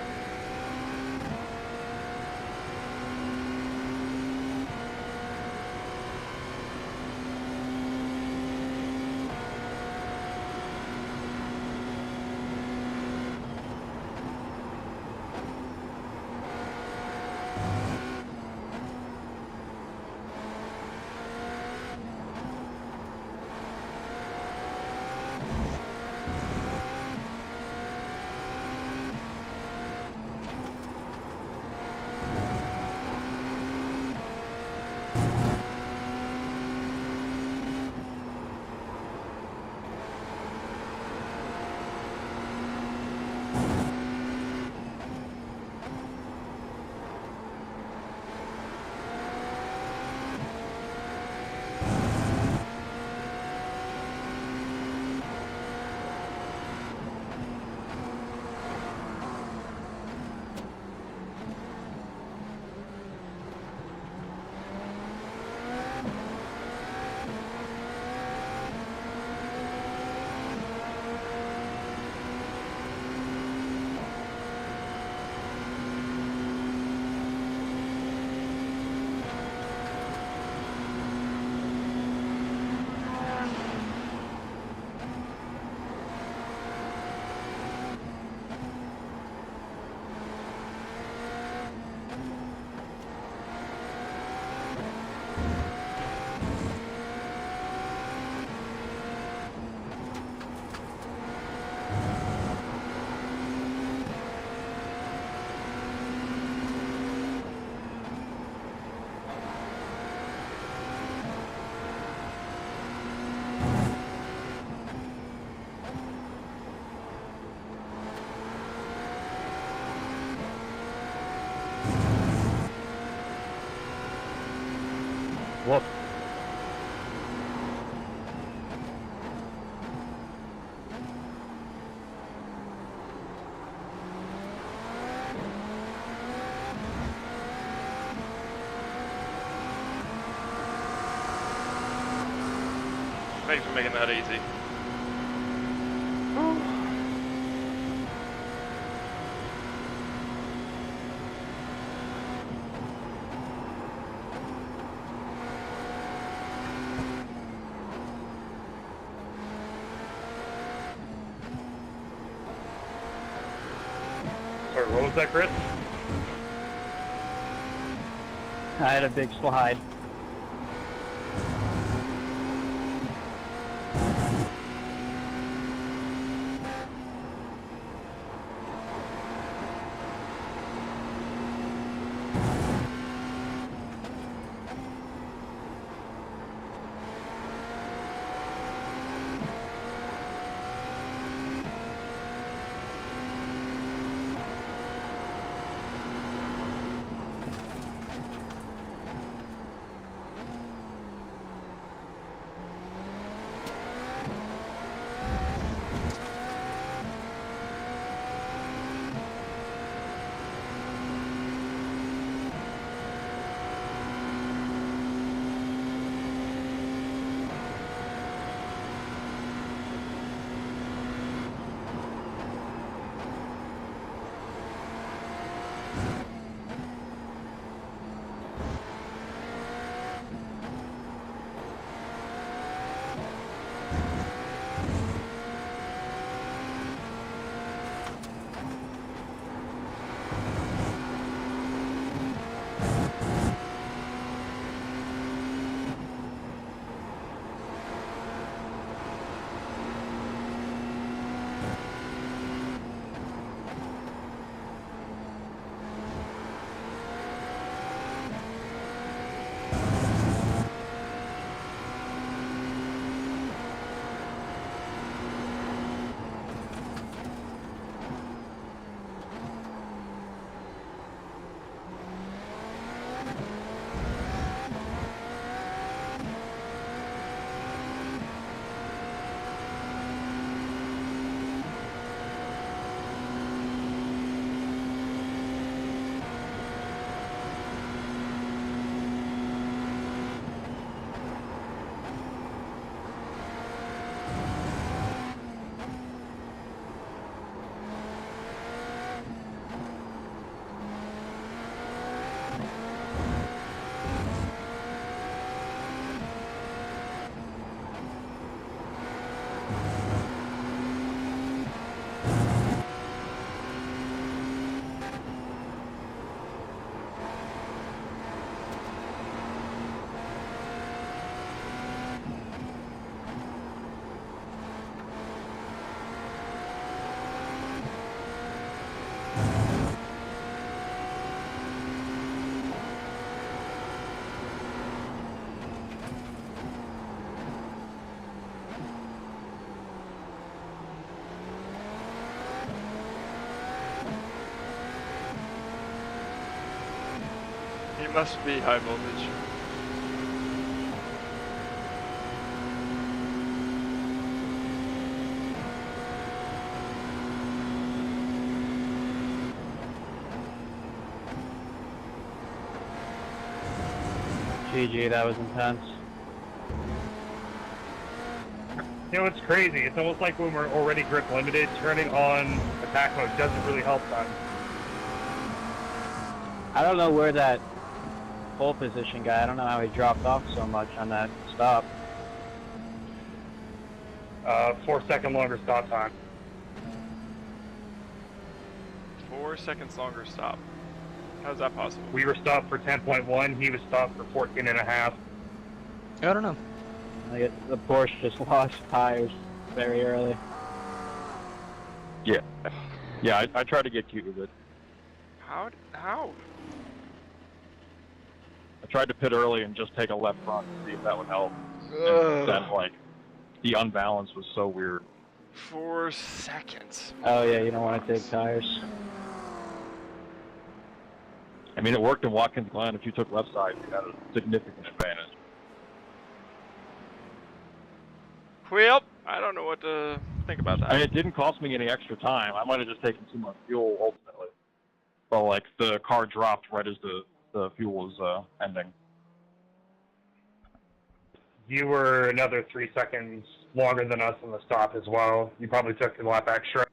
Speaker 5: Whoop.
Speaker 1: Thanks for making that easy.
Speaker 4: Sorry, what was that, Chris?
Speaker 5: I had a big slide.
Speaker 1: He must be high voltage.
Speaker 5: GG, that was intense.
Speaker 4: You know, it's crazy. It's almost like when we're already grip limited, turning on attack mode doesn't really help that.
Speaker 5: I don't know where that pole position guy, I don't know how he dropped off so much on that stop.
Speaker 4: 4 second longer stop time.
Speaker 1: 4 seconds longer stop. How's that possible?
Speaker 4: We were stopped for 10.1. He was stopped for 14 and a half.
Speaker 3: I don't know.
Speaker 5: Like the Porsche just lost tires very early.
Speaker 7: Yeah. Yeah, I tried to get cute with it.
Speaker 1: How?
Speaker 7: I tried to pit early and just take a left front to see if that would help. And then, like, the unbalance was so weird.
Speaker 1: 4 seconds.
Speaker 5: Oh yeah, you don't want to take tires.
Speaker 7: I mean, it worked in Watkins Glen. If you took left side, you had a significant advantage.
Speaker 1: Well, I don't know what to think about that.
Speaker 7: It didn't cost me any extra time. I might have just taken too much fuel ultimately. But like the car dropped right as the fuel was ending.
Speaker 4: You were another 3 seconds longer than us on the stop as well. You probably took a lap extra.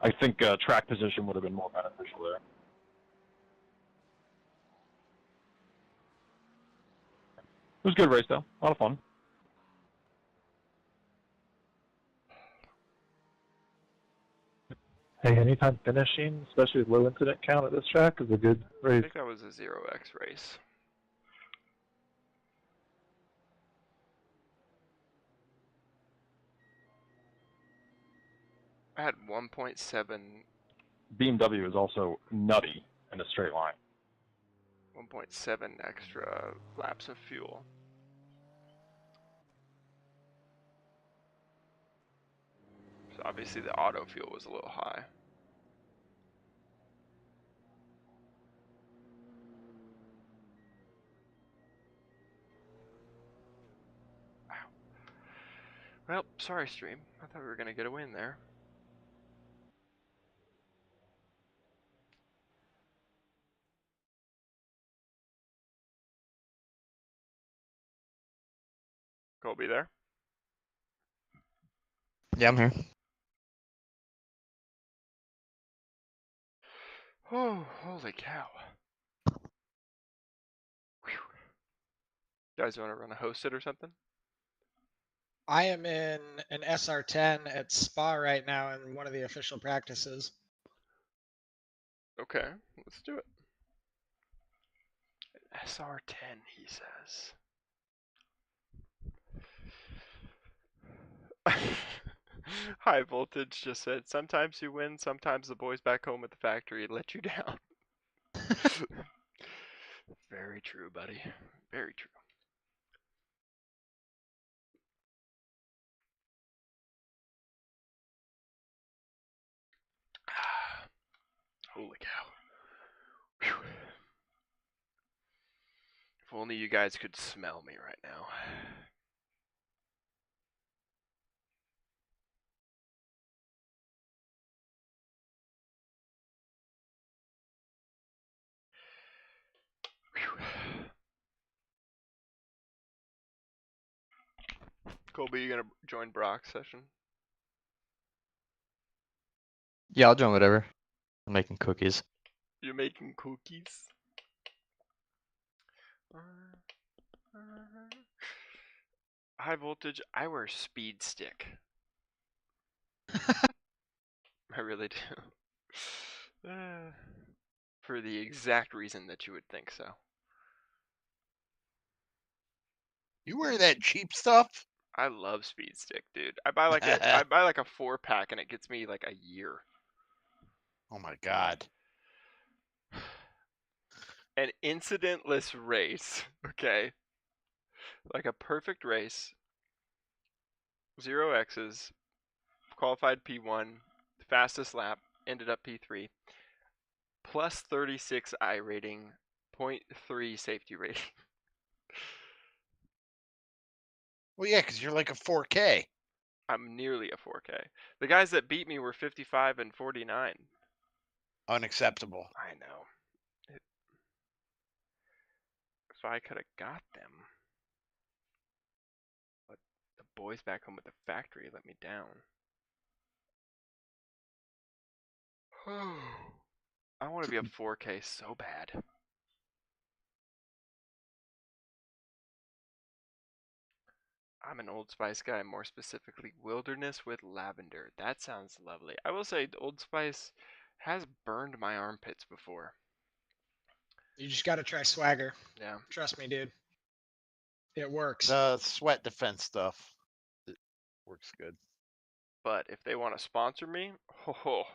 Speaker 7: I think track position would have been more beneficial there. It was a good race though. A lot of fun.
Speaker 8: Hey, anytime finishing, especially with low incident count at this track, is a good
Speaker 1: I
Speaker 8: race.
Speaker 1: think that was a 0x race. I had 1.7
Speaker 7: BMW is also nutty in a straight line.
Speaker 1: 1.7 extra laps of fuel. So obviously the auto fuel was a little high. Wow. Well, sorry stream. I thought we were gonna get a win there. Colby there?
Speaker 5: Yeah, I'm here.
Speaker 1: Oh, holy cow. Whew. You guys want to run a hosted or something?
Speaker 3: I am in an SR10 at Spa right now in one of the official practices.
Speaker 1: Okay, let's do it. SR10, he says. High Voltage just said, sometimes you win, sometimes the boys back home at the factory let you down. Very true, buddy. Very true. Holy cow. Whew. If only you guys could smell me right now. Whew. Colby, you gonna join Brock's session?
Speaker 5: Yeah, I'll join whatever. I'm making cookies.
Speaker 1: You're making cookies? High Voltage, I wear Speed Stick. I really do. For the exact reason that you would think so.
Speaker 2: You wear that cheap stuff?
Speaker 1: I love Speed Stick, dude. I buy like a 4-pack and it gets me like a year.
Speaker 2: Oh my god.
Speaker 1: An incidentless race, okay? Like a perfect race. 0 X's, qualified P1, fastest lap, ended up P3. Plus 36 I rating, 0.3 safety rating.
Speaker 2: Well, yeah, because you're like a 4K.
Speaker 1: I'm nearly a 4K. The guys that beat me were 55 and 49.
Speaker 2: Unacceptable.
Speaker 1: I know. If I could have got them. But the boys back home at the factory let me down. I want to be a 4K so bad. I'm an Old Spice guy, more specifically Wilderness with Lavender. That sounds lovely. I will say Old Spice has burned my armpits before.
Speaker 3: You just got to try Swagger.
Speaker 1: Yeah.
Speaker 3: Trust me, dude. It works.
Speaker 2: The sweat defense stuff. It works good.
Speaker 1: But if they want to sponsor me, oh,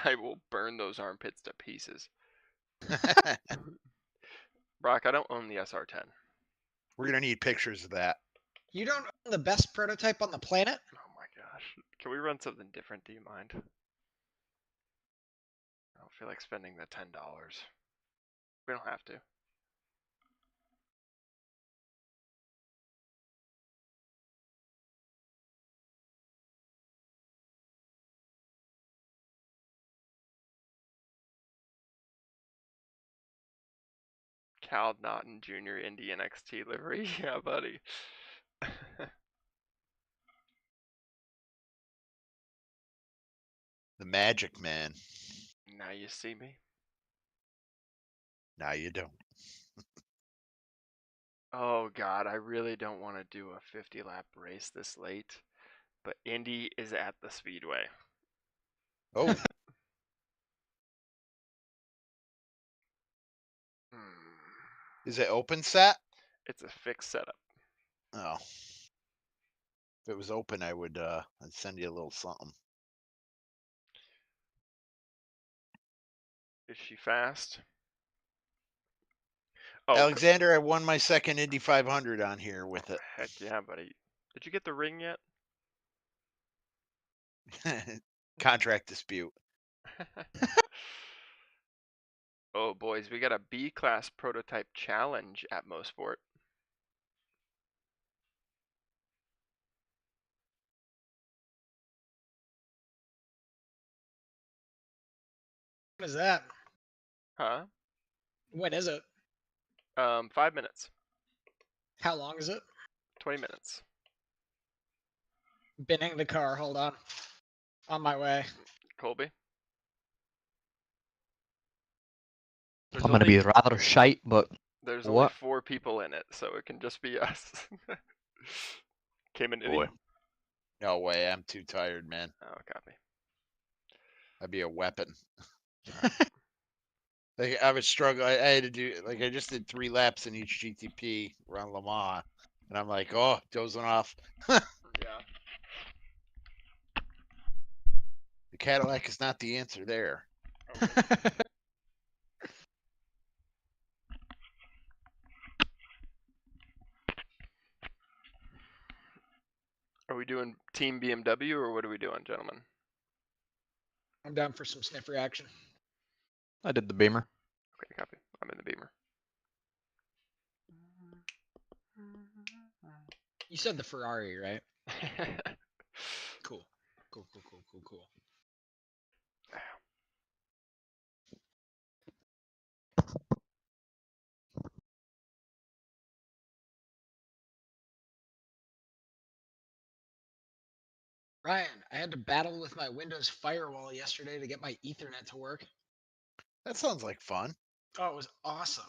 Speaker 1: I will burn those armpits to pieces. Brock, I don't own the SR10.
Speaker 2: We're going to need pictures of that.
Speaker 3: You don't own the best prototype on the planet?
Speaker 1: Oh my gosh. Can we run something different? Do you mind? I don't feel like spending the $10. We don't have to. Cal Naughton Jr. Indy NXT livery. Yeah, buddy.
Speaker 2: The Magic Man.
Speaker 1: Now you see me.
Speaker 2: Now you don't.
Speaker 1: Oh God, I really don't want to do a 50-lap race this late, but Indy is at the speedway.
Speaker 2: Oh, is it open set?
Speaker 1: It's a fixed setup.
Speaker 2: Oh. If it was open, I'd send you a little something.
Speaker 1: Is she fast? Oh,
Speaker 2: Alexander, I won my second Indy 500 on here with it.
Speaker 1: heck yeah, buddy. Did you get the ring yet?
Speaker 2: Contract dispute.
Speaker 1: Oh, boys, we got a B-class prototype challenge at Mosport.
Speaker 3: What is that?
Speaker 1: Huh?
Speaker 3: When is it?
Speaker 1: 5 minutes.
Speaker 3: How long is it?
Speaker 1: 20 minutes.
Speaker 3: Binning the car. Hold on. On my way.
Speaker 1: Colby? There's
Speaker 5: I'm gonna
Speaker 1: only-
Speaker 5: be rather shite, but
Speaker 1: There's
Speaker 5: what?
Speaker 1: only 4 people in it, so it can just be us. Came in
Speaker 5: Boy.
Speaker 2: No way, I'm too tired, man.
Speaker 1: Oh, copy.
Speaker 2: I'd be a weapon. Like I was struggling. I had to do like I just did 3 laps in each GTP around Le Mans, and I'm like, oh, dozing off.
Speaker 1: Yeah.
Speaker 2: The Cadillac is not the answer there.
Speaker 1: Are we doing Team BMW or what are we doing, gentlemen?
Speaker 3: I'm down for some sniffer action.
Speaker 5: I did the Beamer.
Speaker 1: Okay, copy. I'm in the Beamer.
Speaker 3: You said the Ferrari, right? Cool. Cool. Ryan, I had to battle with my Windows firewall yesterday to get my Ethernet to work.
Speaker 2: That sounds like fun.
Speaker 3: Oh, it was awesome.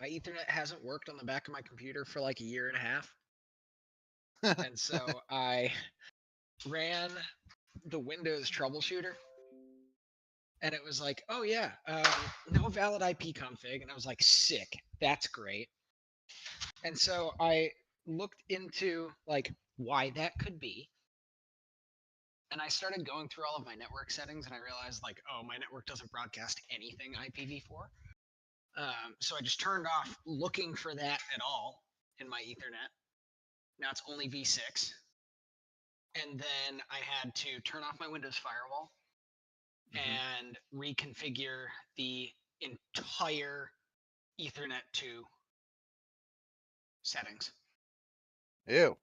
Speaker 3: My Ethernet hasn't worked on the back of my computer for like a year and a half. And so I ran the Windows troubleshooter. And it was like, oh yeah, no valid IP config. And I was like, sick. That's great. And so I looked into like why that could be. And I started going through all of my network settings and I realized like, oh, my network doesn't broadcast anything IPv4. So I just turned off looking for that at all in my Ethernet. Now it's only V6. And then I had to turn off my Windows firewall and reconfigure the entire Ethernet 2 settings.
Speaker 2: Ew.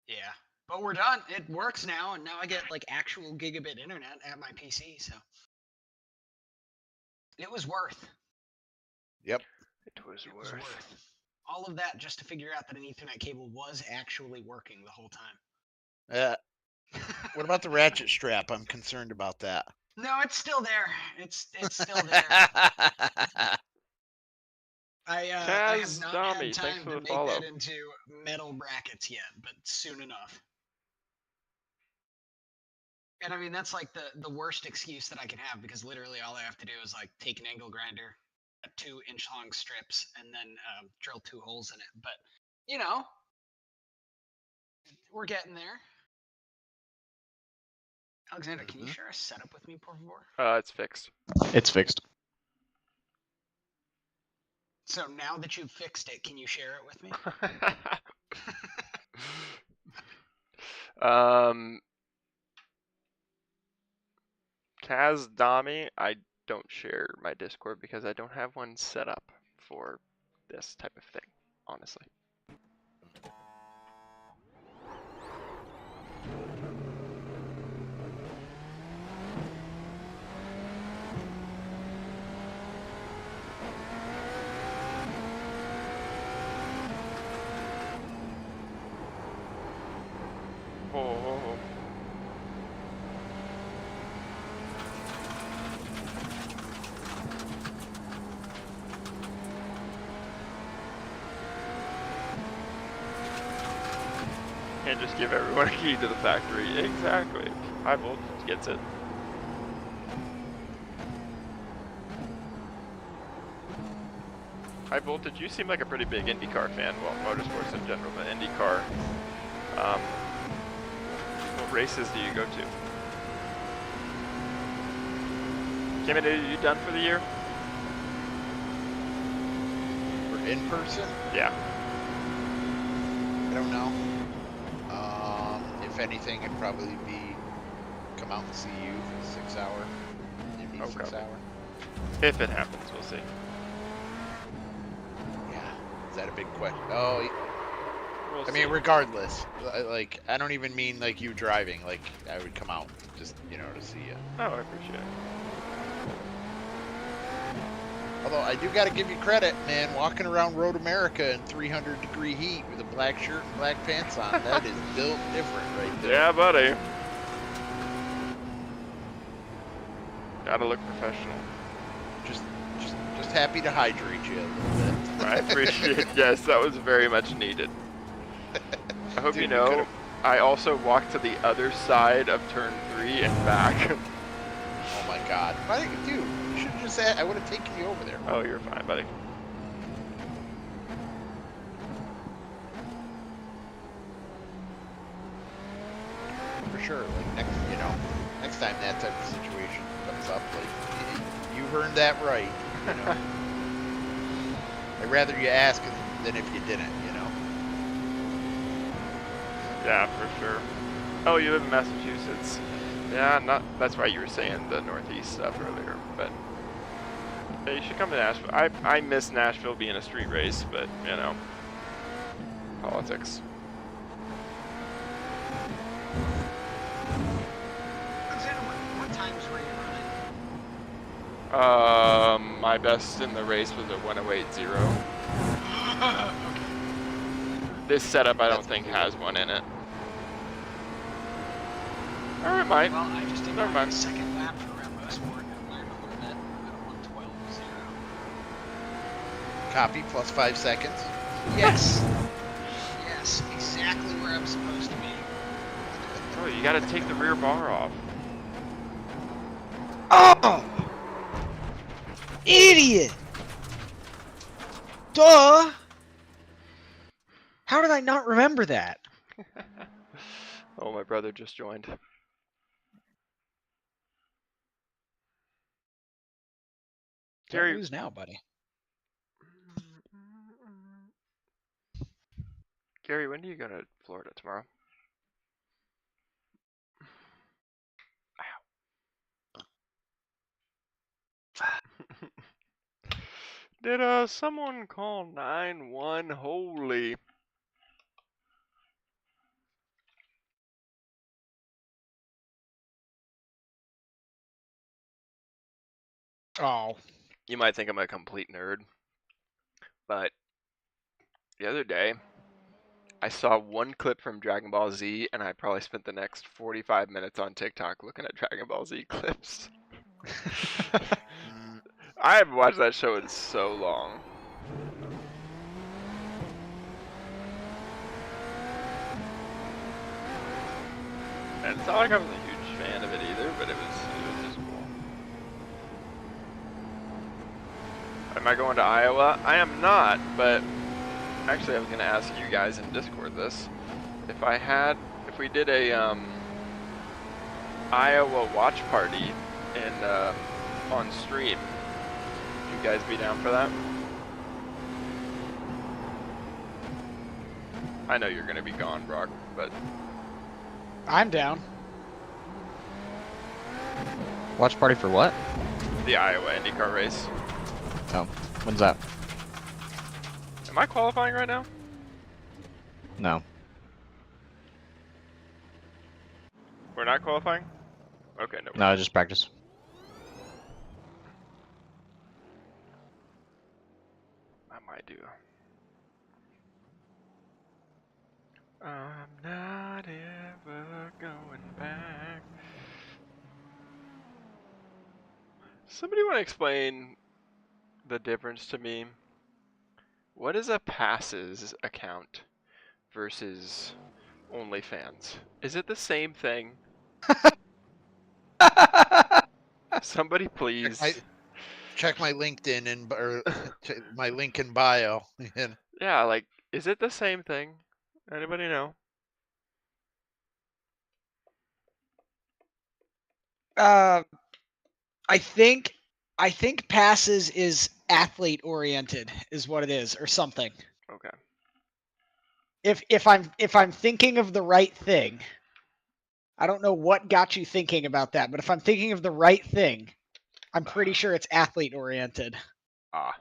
Speaker 3: Yeah. But we're done. It works now, and now I get like actual gigabit internet at my PC, so it was worth.
Speaker 2: Yep.
Speaker 1: It was
Speaker 3: It was
Speaker 1: worth.
Speaker 3: worth all of that just to figure out that an Ethernet cable was actually working the whole time.
Speaker 2: What about the ratchet strap? I'm concerned about that.
Speaker 3: No, it's still there. It's still there. I have
Speaker 1: Kaz
Speaker 3: not
Speaker 1: Dami,
Speaker 3: had
Speaker 1: thanks
Speaker 3: time
Speaker 1: for
Speaker 3: to
Speaker 1: the
Speaker 3: make
Speaker 1: follow.
Speaker 3: that into metal brackets yet, but soon enough. And I mean, that's like the worst excuse that I can have because literally all I have to do is like take an angle grinder, 2-inch long strips, and then drill 2 holes in it. But, you know, we're getting there. Alexander, can you share a setup with me, por favor?
Speaker 1: It's fixed.
Speaker 5: It's fixed.
Speaker 3: So now that you've fixed it, can you share it with me?
Speaker 1: Kaz Dami, I don't share my Discord because I don't have one set up for this type of thing, honestly. Can't just give everyone a key to the factory. Exactly. High voltage gets it. High voltage, you seem like a pretty big IndyCar fan. Well, motorsports in general, but IndyCar. What races do you go to? Kim, are you done for the year?
Speaker 2: For in person?
Speaker 1: Yeah.
Speaker 2: I don't know. If anything, it'd probably be come out and see you for the 6 hour. Maybe
Speaker 1: Okay.
Speaker 2: 6 hour.
Speaker 1: If it happens, we'll see.
Speaker 2: Yeah. Is that a big question? Oh,
Speaker 1: We'll
Speaker 2: I mean,
Speaker 1: see.
Speaker 2: regardless, like, I don't even mean like you driving. Like, I would come out just, you know, to see you.
Speaker 1: Oh, I appreciate it.
Speaker 2: Although I do got to give you credit, man. Walking around Road America in 300-degree heat with a black shirt and black pants on, that is built different right there.
Speaker 1: Yeah, buddy. Gotta look professional.
Speaker 2: Just happy to hydrate you a little bit.
Speaker 1: I appreciate it. Yes, that was very much needed. I hope
Speaker 2: Dude,
Speaker 1: you
Speaker 2: we
Speaker 1: know,
Speaker 2: could've-
Speaker 1: I also walked to the other side of turn 3 and back.
Speaker 2: Oh my God, dude, you should have just said I would have taken you over there.
Speaker 1: Oh, you're fine, buddy.
Speaker 2: For sure. Like next time that type of situation comes up, like you earned that right. You know? I'd rather you ask than if you didn't. You know.
Speaker 1: Yeah, for sure. Oh, you live in Massachusetts. Yeah, that's why you were saying the Northeast stuff earlier, but yeah, you should come to Nashville. I miss Nashville being a street race, but you know, politics.
Speaker 3: Alexander, what times were you running?
Speaker 1: My best in the race was a 108.0. This setup I don't think has one in it. Or it might.
Speaker 3: Well, I just did
Speaker 1: Never mind.
Speaker 3: a second lap for Rambo Sport and learned a little bit at a 112.0.
Speaker 2: Copy plus 5 seconds.
Speaker 3: Yes. Yes, exactly where I'm supposed to be.
Speaker 1: Oh, you gotta take the rear bar off.
Speaker 3: Oh! Idiot! Duh! How did I not remember that?
Speaker 1: Oh, my brother just joined.
Speaker 3: Don't
Speaker 1: Gary,
Speaker 3: lose now, buddy.
Speaker 1: Gary, when do you go to Florida tomorrow? Did someone call 911? Holy.
Speaker 3: Oh.
Speaker 1: You might think I'm a complete nerd, but the other day I saw one clip from Dragon Ball Z, and I probably spent the next 45 minutes on TikTok looking at Dragon Ball Z clips. I haven't watched that show in so long. And it's not like I was a huge fan of it either, but it was just cool. Am I going to Iowa? I am not, but actually I was going to ask you guys in Discord this. If we did a Iowa watch party on stream, would you guys be down for that? I know you're going to be gone, Brock, but
Speaker 3: I'm down.
Speaker 5: Watch party for what?
Speaker 1: the Iowa IndyCar race.
Speaker 5: Oh, when's that?
Speaker 1: Am I qualifying right now?
Speaker 5: No.
Speaker 1: We're not qualifying? Okay, no.
Speaker 5: No, just practice.
Speaker 1: I might do. I'm not ever going back. Somebody want to explain the difference to me? What is a passes account versus OnlyFans. Is it the same thing? Somebody please.
Speaker 2: Check my LinkedIn or my link in bio.
Speaker 1: Yeah, like, is it the same thing? Anybody know?
Speaker 3: I think passes is athlete oriented is what it is, or something.
Speaker 1: Okay.
Speaker 3: If I'm thinking of the right thing, I don't know what got you thinking about that, but if I'm thinking of the right thing, I'm pretty sure it's athlete oriented.
Speaker 1: Ah.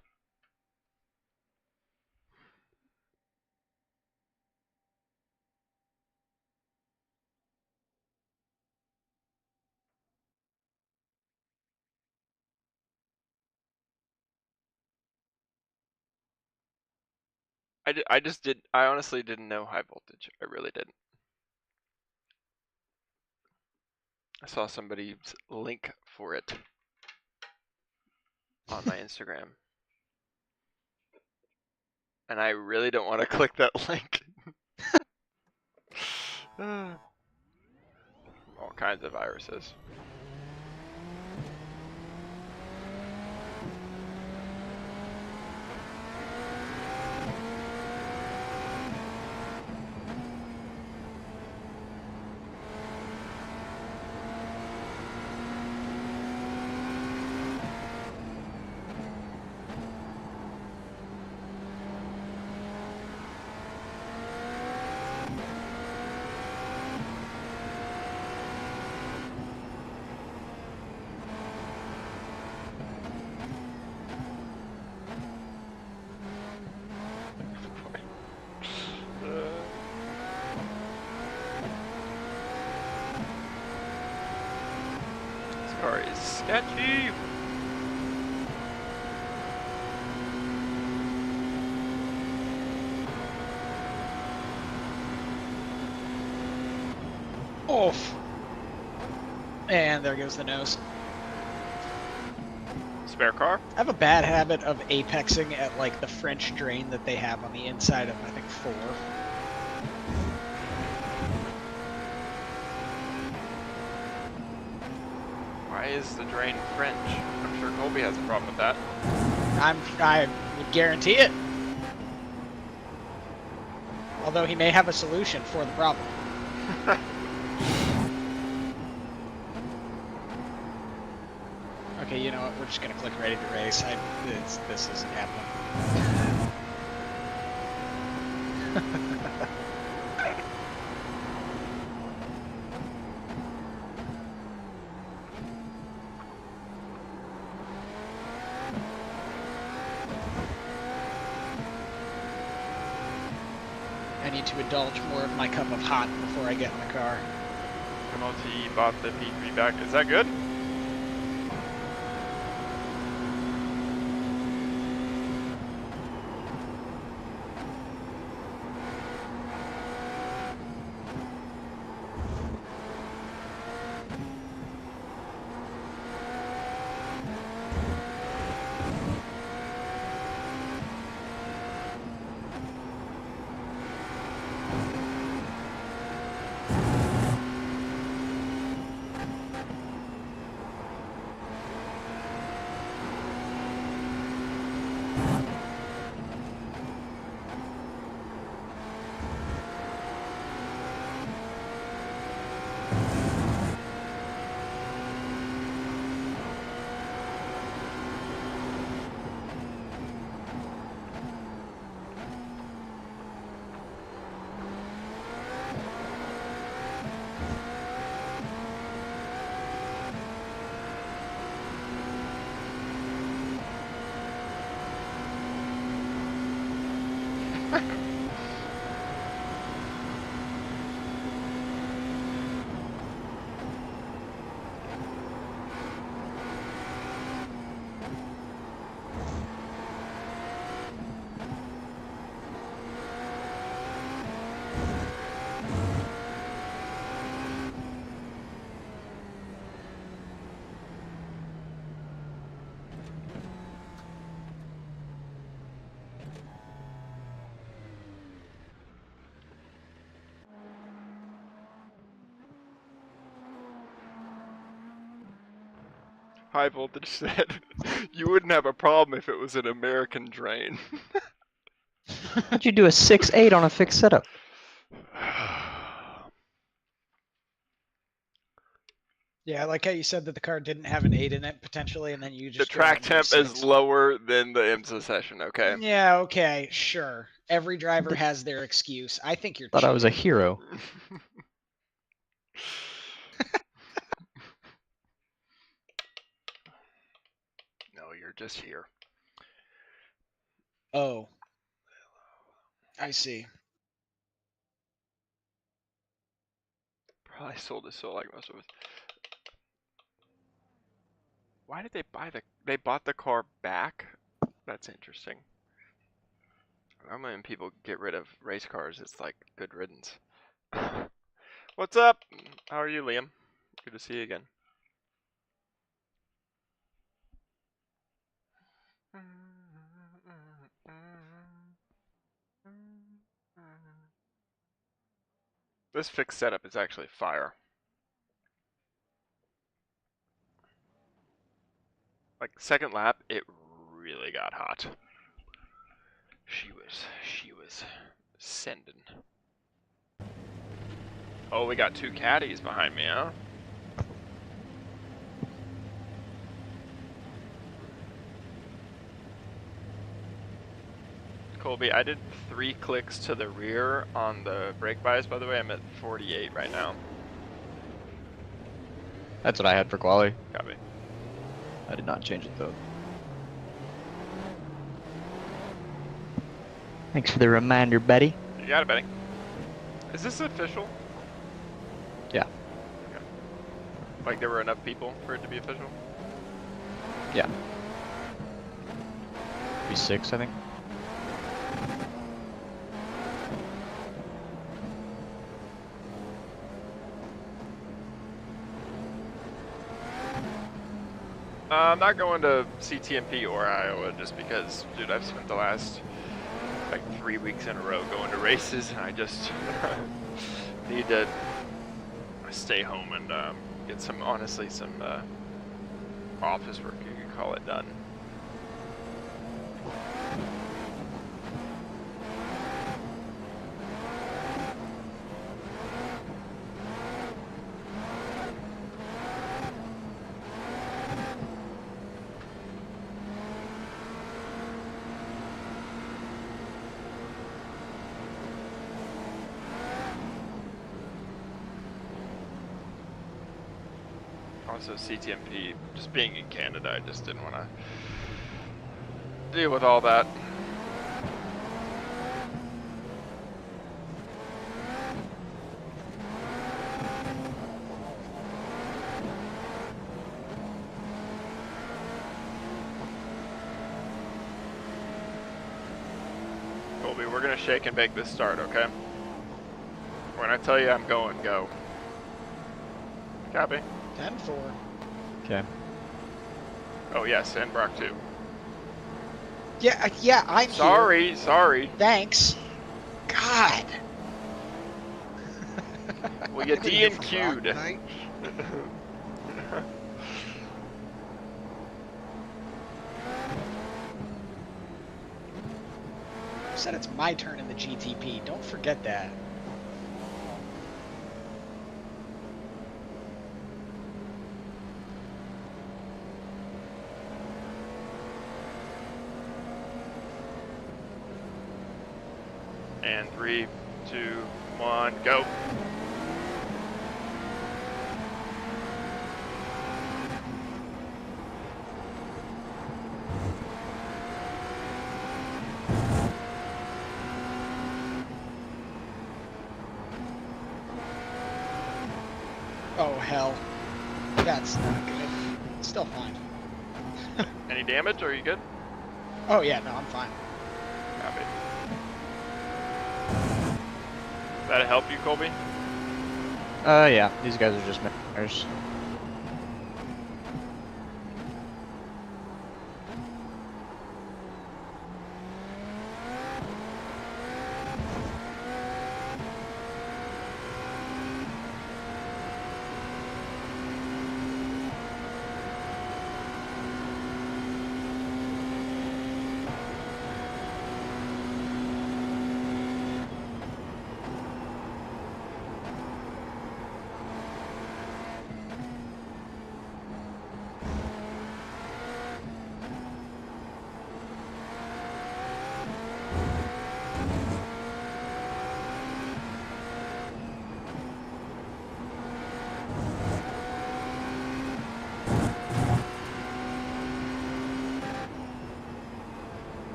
Speaker 1: I honestly didn't know high voltage. I really didn't. I saw somebody's link for it on my Instagram. And I really don't want to click that link. All kinds of viruses. This car is sketchy.
Speaker 3: Oof. And there goes the nose.
Speaker 1: Spare car?
Speaker 3: I have a bad habit of apexing at like the French drain that they have on the inside of, I think, 4.
Speaker 1: Why is the drain French? I'm sure Colby has a problem with that.
Speaker 3: I would guarantee it. Although he may have a solution for the problem. Okay, you know what? We're just gonna click ready to race. This isn't happening. I need to indulge more of my cup of hot before I get in the car.
Speaker 1: MLT bought the P3 back. Is that good? High Voltage said, you wouldn't have a problem if it was an American drain.
Speaker 5: How'd you do a 6.8 on a fixed setup?
Speaker 3: Yeah, I like how you said that the car didn't have an 8 in it potentially, and then you
Speaker 1: The
Speaker 3: just
Speaker 1: track
Speaker 3: drove into a
Speaker 1: temp is
Speaker 3: 6.
Speaker 1: lower than the IMSA session, okay?
Speaker 3: Yeah, okay, sure. Every driver has their excuse. I think you're
Speaker 5: Thought I was a
Speaker 3: cheating.
Speaker 5: hero.
Speaker 1: No, you're just here.
Speaker 3: Oh. I see.
Speaker 1: Probably sold his soul like most of us. Why did they buy they bought the car back? That's interesting. Normally when people get rid of race cars, it's like good riddance. What's up? How are you, Liam? Good to see you again. This fixed setup is actually fire. Like second lap, it really got hot. She was sending. Oh, we got two caddies behind me, huh? Colby, I did 3 clicks to the rear on the brake bias, by the way. I'm at 48 right now.
Speaker 5: That's what I had for quali.
Speaker 1: Copy.
Speaker 5: I did not change it though. Thanks for the reminder, buddy.
Speaker 1: You got it, Benny. Is this official?
Speaker 5: Yeah.
Speaker 1: Okay. Like there were enough people for it to be official?
Speaker 5: Yeah. Be 6, I think.
Speaker 1: I'm not going to CTMP or Iowa just because, dude, I've spent the last like 3 weeks in a row going to races, and I just need to stay home and get some, honestly, some office work, you could call it, done. Also, CTMP, just being in Canada, I just didn't want to deal with all that. Colby, we're going to shake and bake this start, okay? When I tell you I'm going, go. Copy.
Speaker 3: 10-4.
Speaker 5: Okay.
Speaker 1: Oh yes, and Brock too.
Speaker 3: Yeah, yeah, I'm here.
Speaker 1: Sorry.
Speaker 3: Thanks. God.
Speaker 1: Well, you
Speaker 2: Anybody here from
Speaker 1: D&Q'd.
Speaker 2: Brock tonight?
Speaker 3: Said it's my turn in the GTP. Don't forget that.
Speaker 1: And 3, 2, 1, go.
Speaker 3: Oh, hell. That's not good. Still fine.
Speaker 1: Any damage? Or are you good?
Speaker 3: Oh, yeah, no, I'm fine.
Speaker 1: Copy. That'll help you, Colby?
Speaker 5: Yeah. These guys are just members.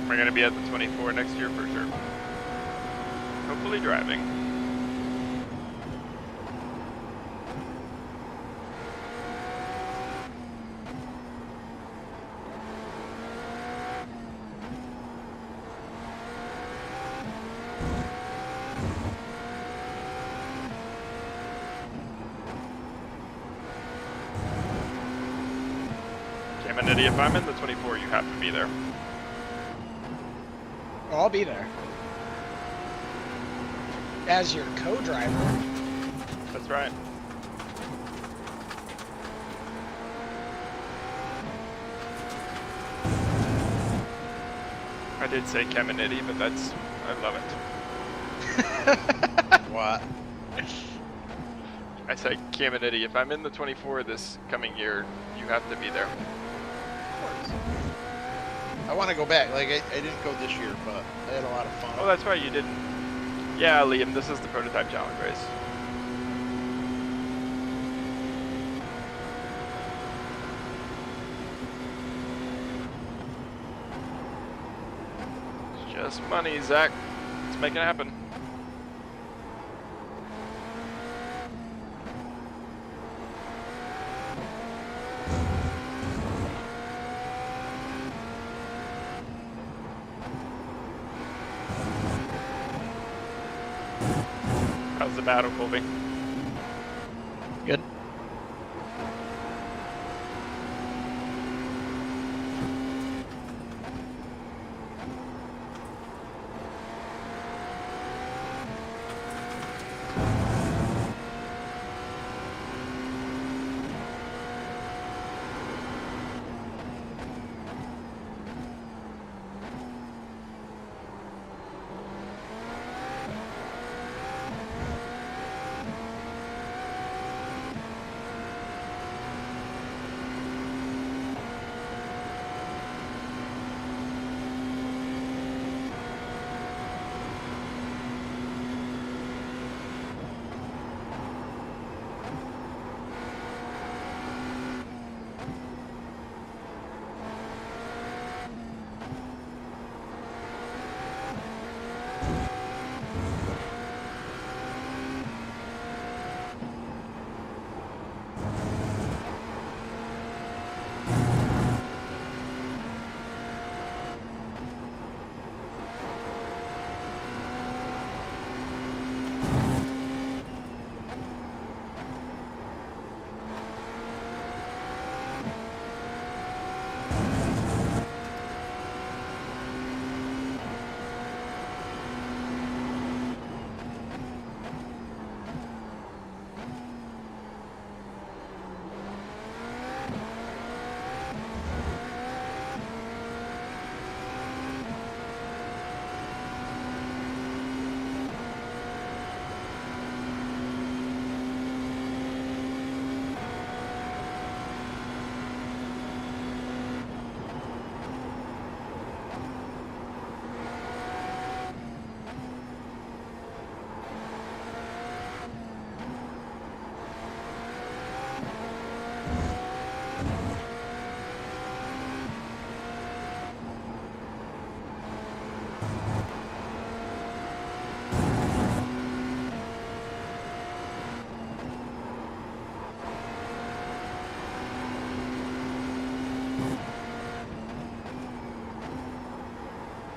Speaker 1: We're gonna be at the 24 next year for sure. Hopefully driving. Caminity, if I'm in the 24, you have to be there.
Speaker 3: Oh, I'll be there. As your co-driver.
Speaker 1: That's right. I did say Caminity, but that's, I love it.
Speaker 2: What?
Speaker 1: I said Caminity, if I'm in the 24 this coming year, you have to be there.
Speaker 2: I want to go back. Like, I didn't go this year, but I had a lot of fun.
Speaker 1: Oh, that's right, you didn't. Yeah, Liam, this is the prototype challenge race. It's just money, Zach. Let's make it happen. How's the battle, Colby?
Speaker 3: Good.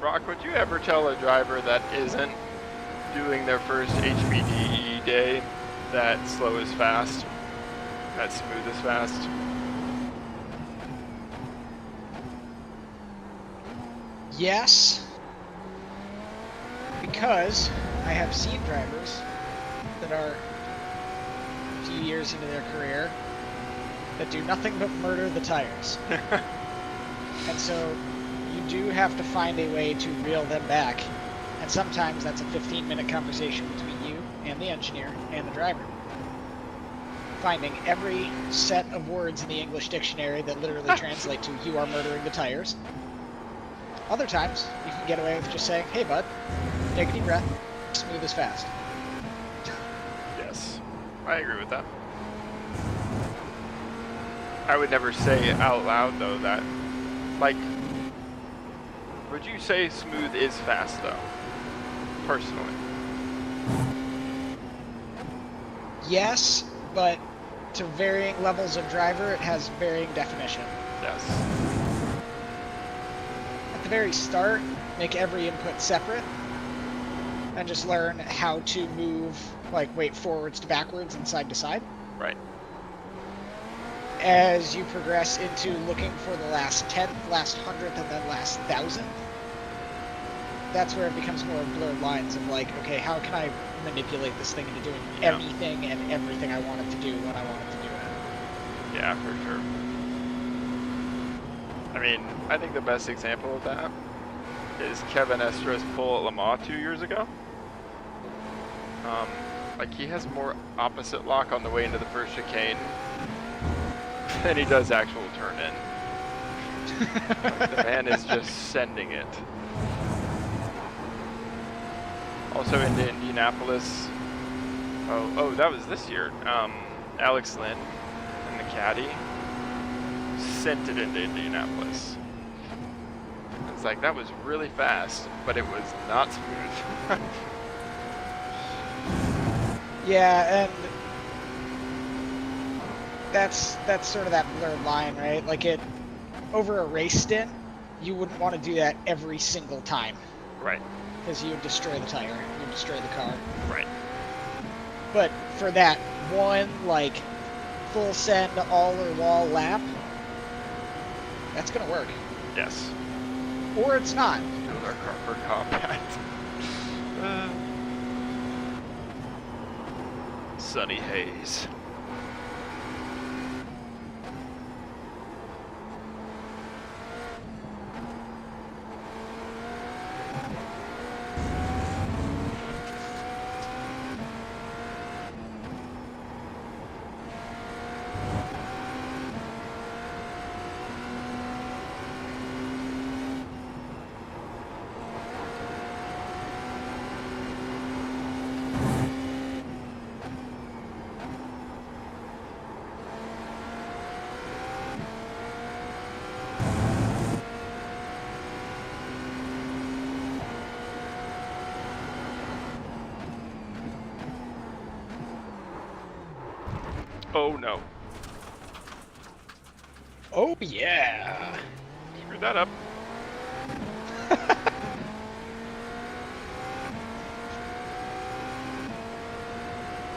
Speaker 1: Brock, would you ever tell a driver that isn't doing their first HPDE day that slow is fast, that smooth is fast?
Speaker 3: Yes. Because I have seen drivers that are a few years into their career that do nothing but murder the tires. And so you do have to find a way to reel them back. And sometimes that's a 15-minute conversation between you and the engineer and the driver. Finding every set of words in the English dictionary that literally translate to "you are murdering the tires." Other times, you can get away with just saying, "Hey bud, take a deep breath, smooth is fast."
Speaker 1: Yes, I agree with that. I would never say out loud though that, like, Would you say smooth is fast though? Personally.
Speaker 3: Yes, but to varying levels of driver, it has varying definition.
Speaker 1: Yes.
Speaker 3: At the very start, make every input separate and just learn how to move, like weight forwards to backwards and side to side.
Speaker 1: Right.
Speaker 3: As you progress into looking for the last 10th, last 100th, and then last 1000th, that's where it becomes more blurred lines of like, okay, how can I manipulate this thing into doing anything and everything I want it to do when I want it to do it?
Speaker 1: Yeah, for sure. I mean, I think the best example of that is Kevin Estra's pull at Le Mans 2 years ago. Like, he has more opposite lock on the way into the first chicane than he does actual turn in. Like, the man is just sending it. Also into Indianapolis. Oh, that was this year. Alex Lynn and the caddy sent it into Indianapolis. It's like, that was really fast, but it was not smooth.
Speaker 3: Yeah, and that's sort of that blurred line, right? Like over a race stint, you wouldn't want to do that every single time.
Speaker 1: Right.
Speaker 3: Because you would destroy the tire, you would destroy the car.
Speaker 1: Right.
Speaker 3: But for that one, like, full send all or wall lap, that's gonna work.
Speaker 1: Yes.
Speaker 3: Or it's not.
Speaker 1: Doing our Crawford compact. Sunny haze. Oh no.
Speaker 3: Oh yeah.
Speaker 1: Screwed that up.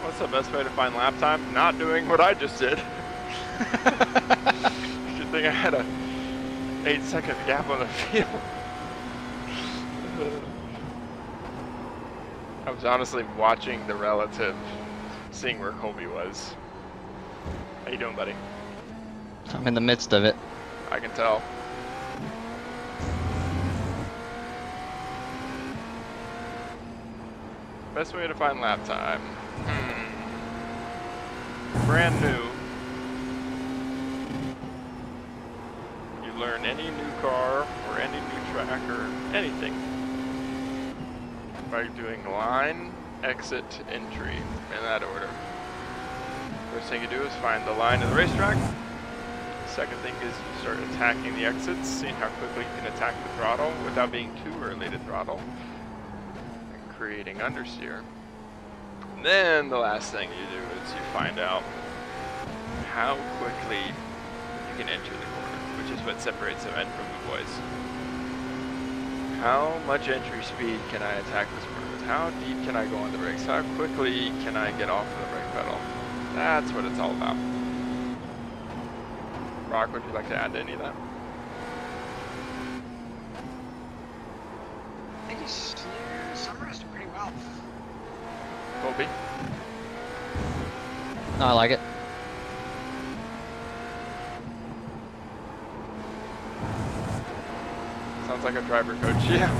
Speaker 1: What's the best way to find lap time? Not doing what I just did. Good thing I had a 8-second gap on the field. I was honestly watching the relative, seeing where Colby was. How you doing, buddy?
Speaker 5: I'm in the midst of it.
Speaker 1: I can tell. Best way to find lap time. Brand new. You learn any new car or any new track or anything by doing line, exit, entry in that order. First thing you do is find the line of the racetrack. Second thing is you start attacking the exits, seeing how quickly you can attack the throttle without being too early to throttle, and creating understeer. And then the last thing you do is you find out how quickly you can enter the corner, which is what separates the men from the boys. How much entry speed can I attack this corner with? How deep can I go on the brakes? How quickly can I get off of the brake pedal? That's what it's all about. Rock, would you like to add to any of that?
Speaker 3: I think you summarized it pretty well.
Speaker 1: Colby?
Speaker 5: No, I like it.
Speaker 1: Sounds like a driver coach, yeah.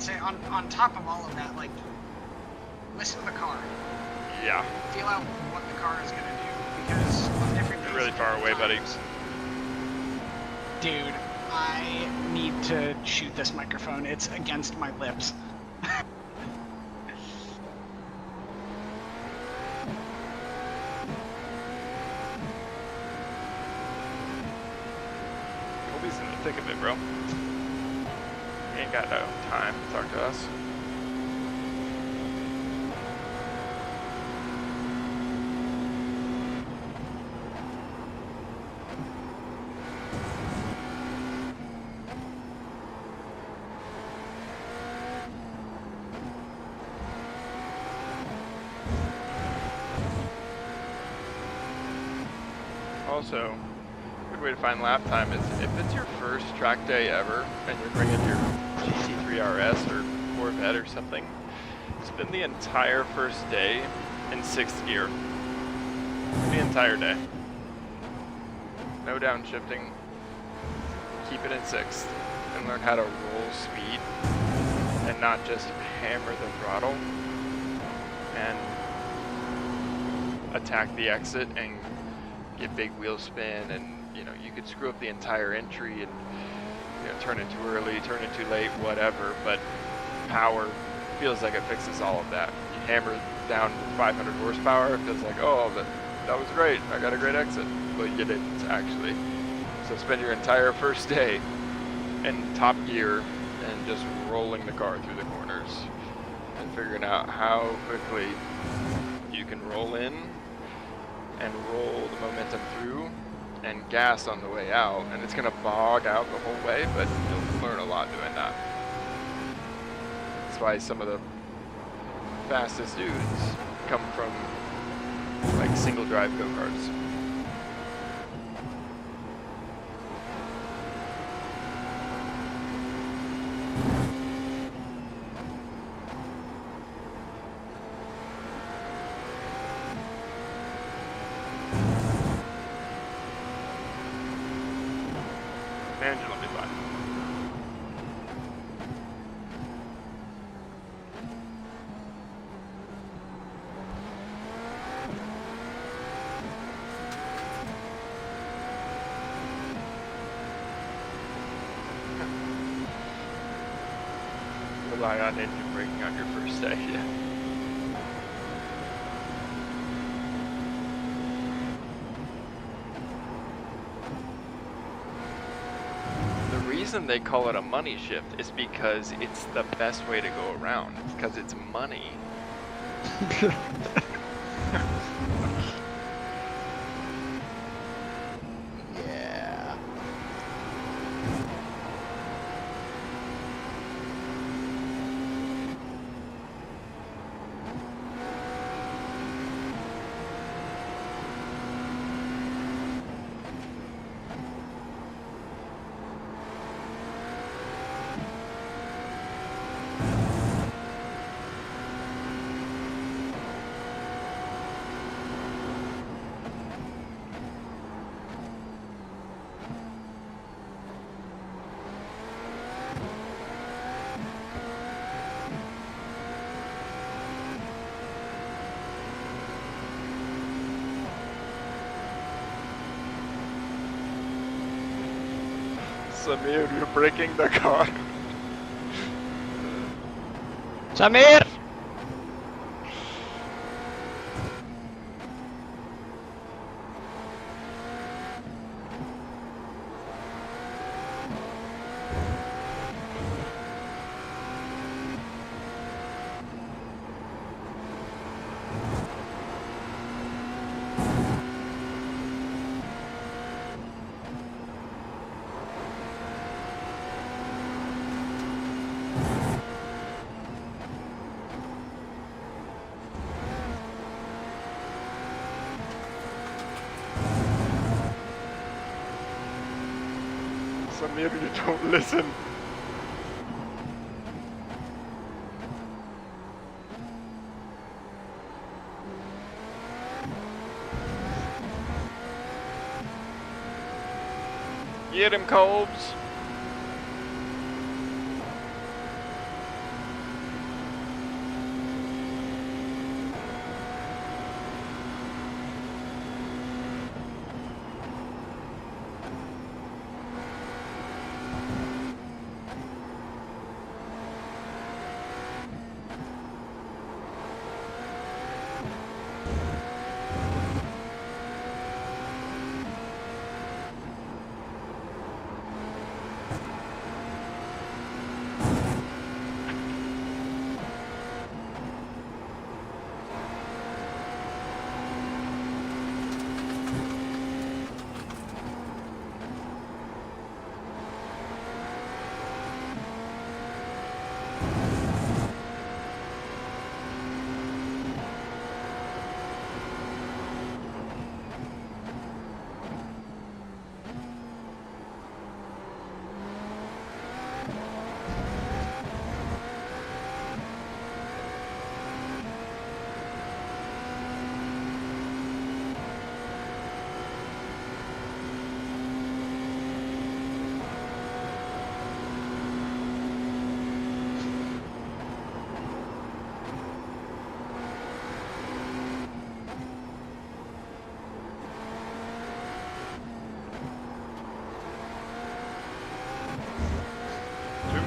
Speaker 3: Say on top of all of that, like, listen to the car.
Speaker 1: Yeah.
Speaker 3: Feel out what the car is gonna do, because on different days,
Speaker 1: You're really far away, buddy.
Speaker 3: Dude, I need to shoot this microphone. It's against my lips.
Speaker 1: thick of it, bro. You ain't got no time to talk to us. Also, a good way to find lap time is if it's your first track day ever and you're bringing your GT3 RS or Corvette or something, spend the entire first day in 6th gear. The entire day. No downshifting. Keep it in 6th and learn how to roll speed and not just hammer the throttle and attack the exit and get big wheel spin, and you know you could screw up the entire entry and turn it too early, turn it too late, whatever. But power feels like it fixes all of that. You hammer down 500 horsepower, it feels like, oh, that was great, I got a great exit, but you didn't actually. So spend your entire first day in top gear and just rolling the car through the corners and figuring out how quickly you can roll in and roll the momentum through and gas on the way out, and it's gonna bog out the whole way, but you'll learn a lot doing that. That's why some of the fastest dudes come from like single drive go-karts. Angela will be fine. Rely on engine braking on your first day, yeah. The reason they call it a money shift is because it's the best way to go around. It's because it's money.
Speaker 2: Yeah.
Speaker 1: Samir, you're breaking the car.
Speaker 3: Samir!
Speaker 1: Samir, you don't listen. Get him, Colbs.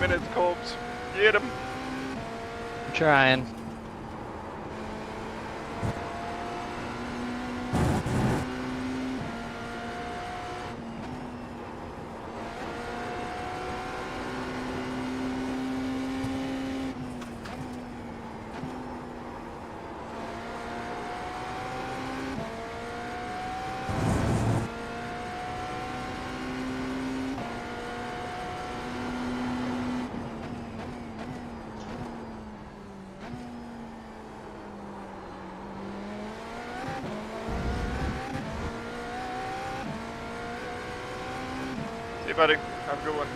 Speaker 1: minutes, Colbs. Get him.
Speaker 5: I'm trying.
Speaker 1: See you, buddy. Have a good one.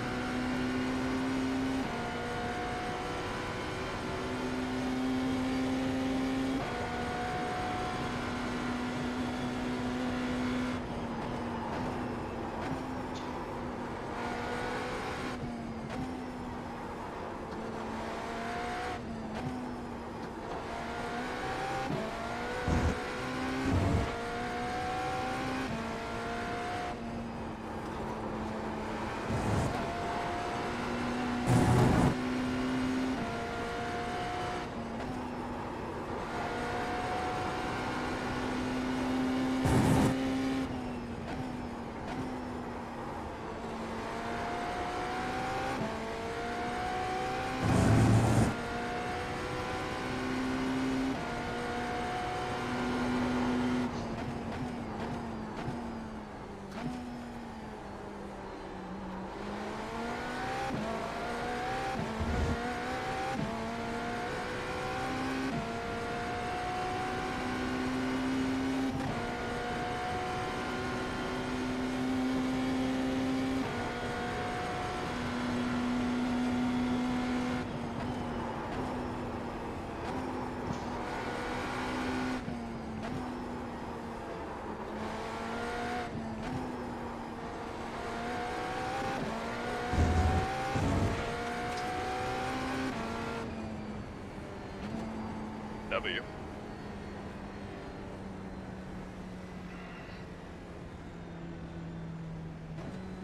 Speaker 1: W.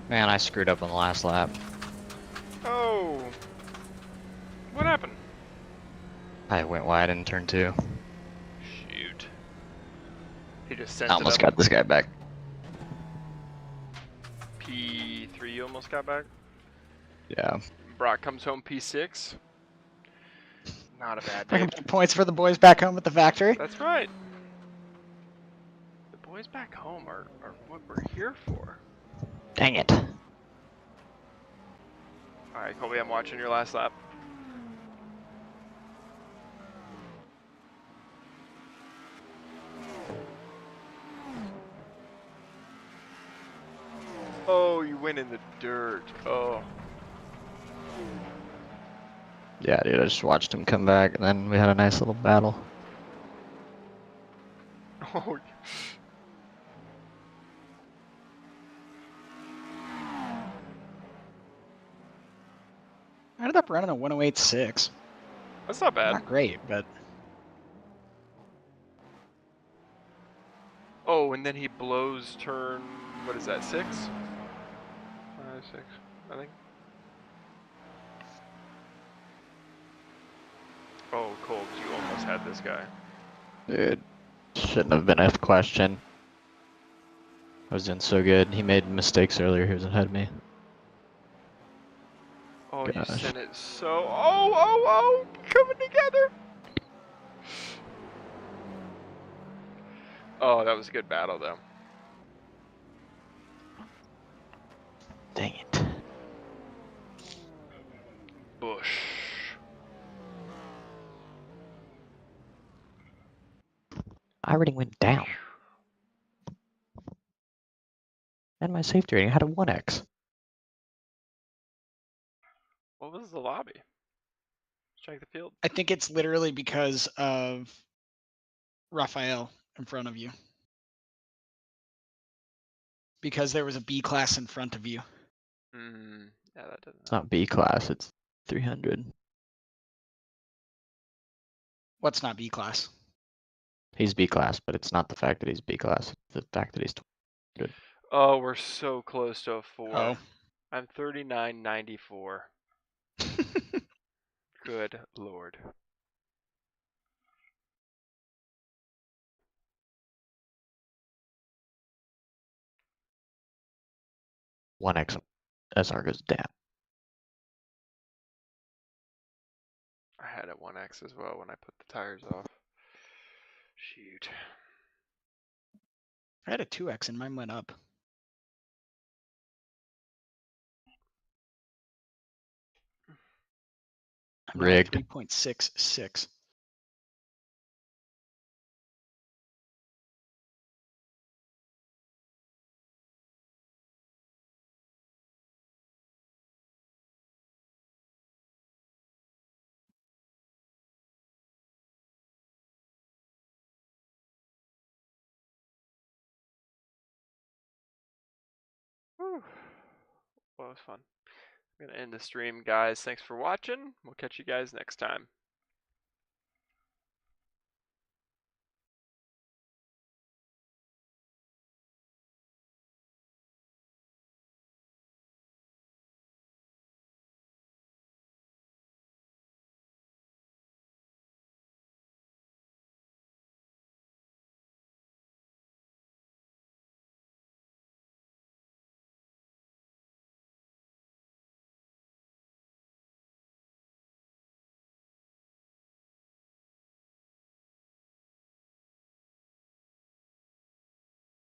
Speaker 5: Man, I screwed up on the last lap.
Speaker 1: Oh. What happened?
Speaker 5: I went wide in turn 2.
Speaker 1: Shoot. He just sent
Speaker 5: I almost
Speaker 1: it up.
Speaker 5: got this guy back.
Speaker 1: P3 you almost got back.
Speaker 5: Yeah.
Speaker 1: Brock comes home P6. Not a bad
Speaker 3: I
Speaker 1: day.
Speaker 3: can put points for the boys back home at the factory.
Speaker 1: That's right. The boys back home are what we're here for.
Speaker 5: Dang it.
Speaker 1: Alright, Colby, I'm watching your last lap. Oh, you went in the dirt. Oh.
Speaker 5: Yeah, dude, I just watched him come back, and then we had a nice little battle.
Speaker 1: Oh.
Speaker 3: I ended up running a 108.6.
Speaker 1: That's not bad.
Speaker 3: Not great, but
Speaker 1: Oh, and then he blows turn, what is that, 6? 5, 6, I think. Oh, Colbs, you almost had this guy.
Speaker 5: Dude, shouldn't have been a question. I was doing so good. He made mistakes earlier. He was ahead of me.
Speaker 1: Oh,
Speaker 5: Gosh.
Speaker 1: you sent it so... Oh! Coming together! Oh, that was a good battle, though.
Speaker 5: Dang it.
Speaker 1: Bush.
Speaker 5: iRacing went down. And my safety rating had a 1x.
Speaker 1: What was the lobby? Check the field.
Speaker 3: I think it's literally because of Raphael in front of you. Because there was a B class in front of you.
Speaker 1: Yeah, that doesn't.
Speaker 5: It's not B class, it's 300.
Speaker 3: What's not B class?
Speaker 5: He's B class, but it's not the fact that he's B class, it's the fact that he's 200.
Speaker 1: Oh, we're so close to a 4.
Speaker 3: Oh.
Speaker 1: I'm 39.94. Good lord.
Speaker 5: One X SR goes down.
Speaker 1: I had a 1X as well when I put the tires off. Shoot.
Speaker 3: I had a 2X and mine went up. I'm now at
Speaker 5: Rigged.
Speaker 3: 3.66.
Speaker 1: Whew. Well, it was fun. I'm going to end the stream, guys. Thanks for watching. We'll catch you guys next time.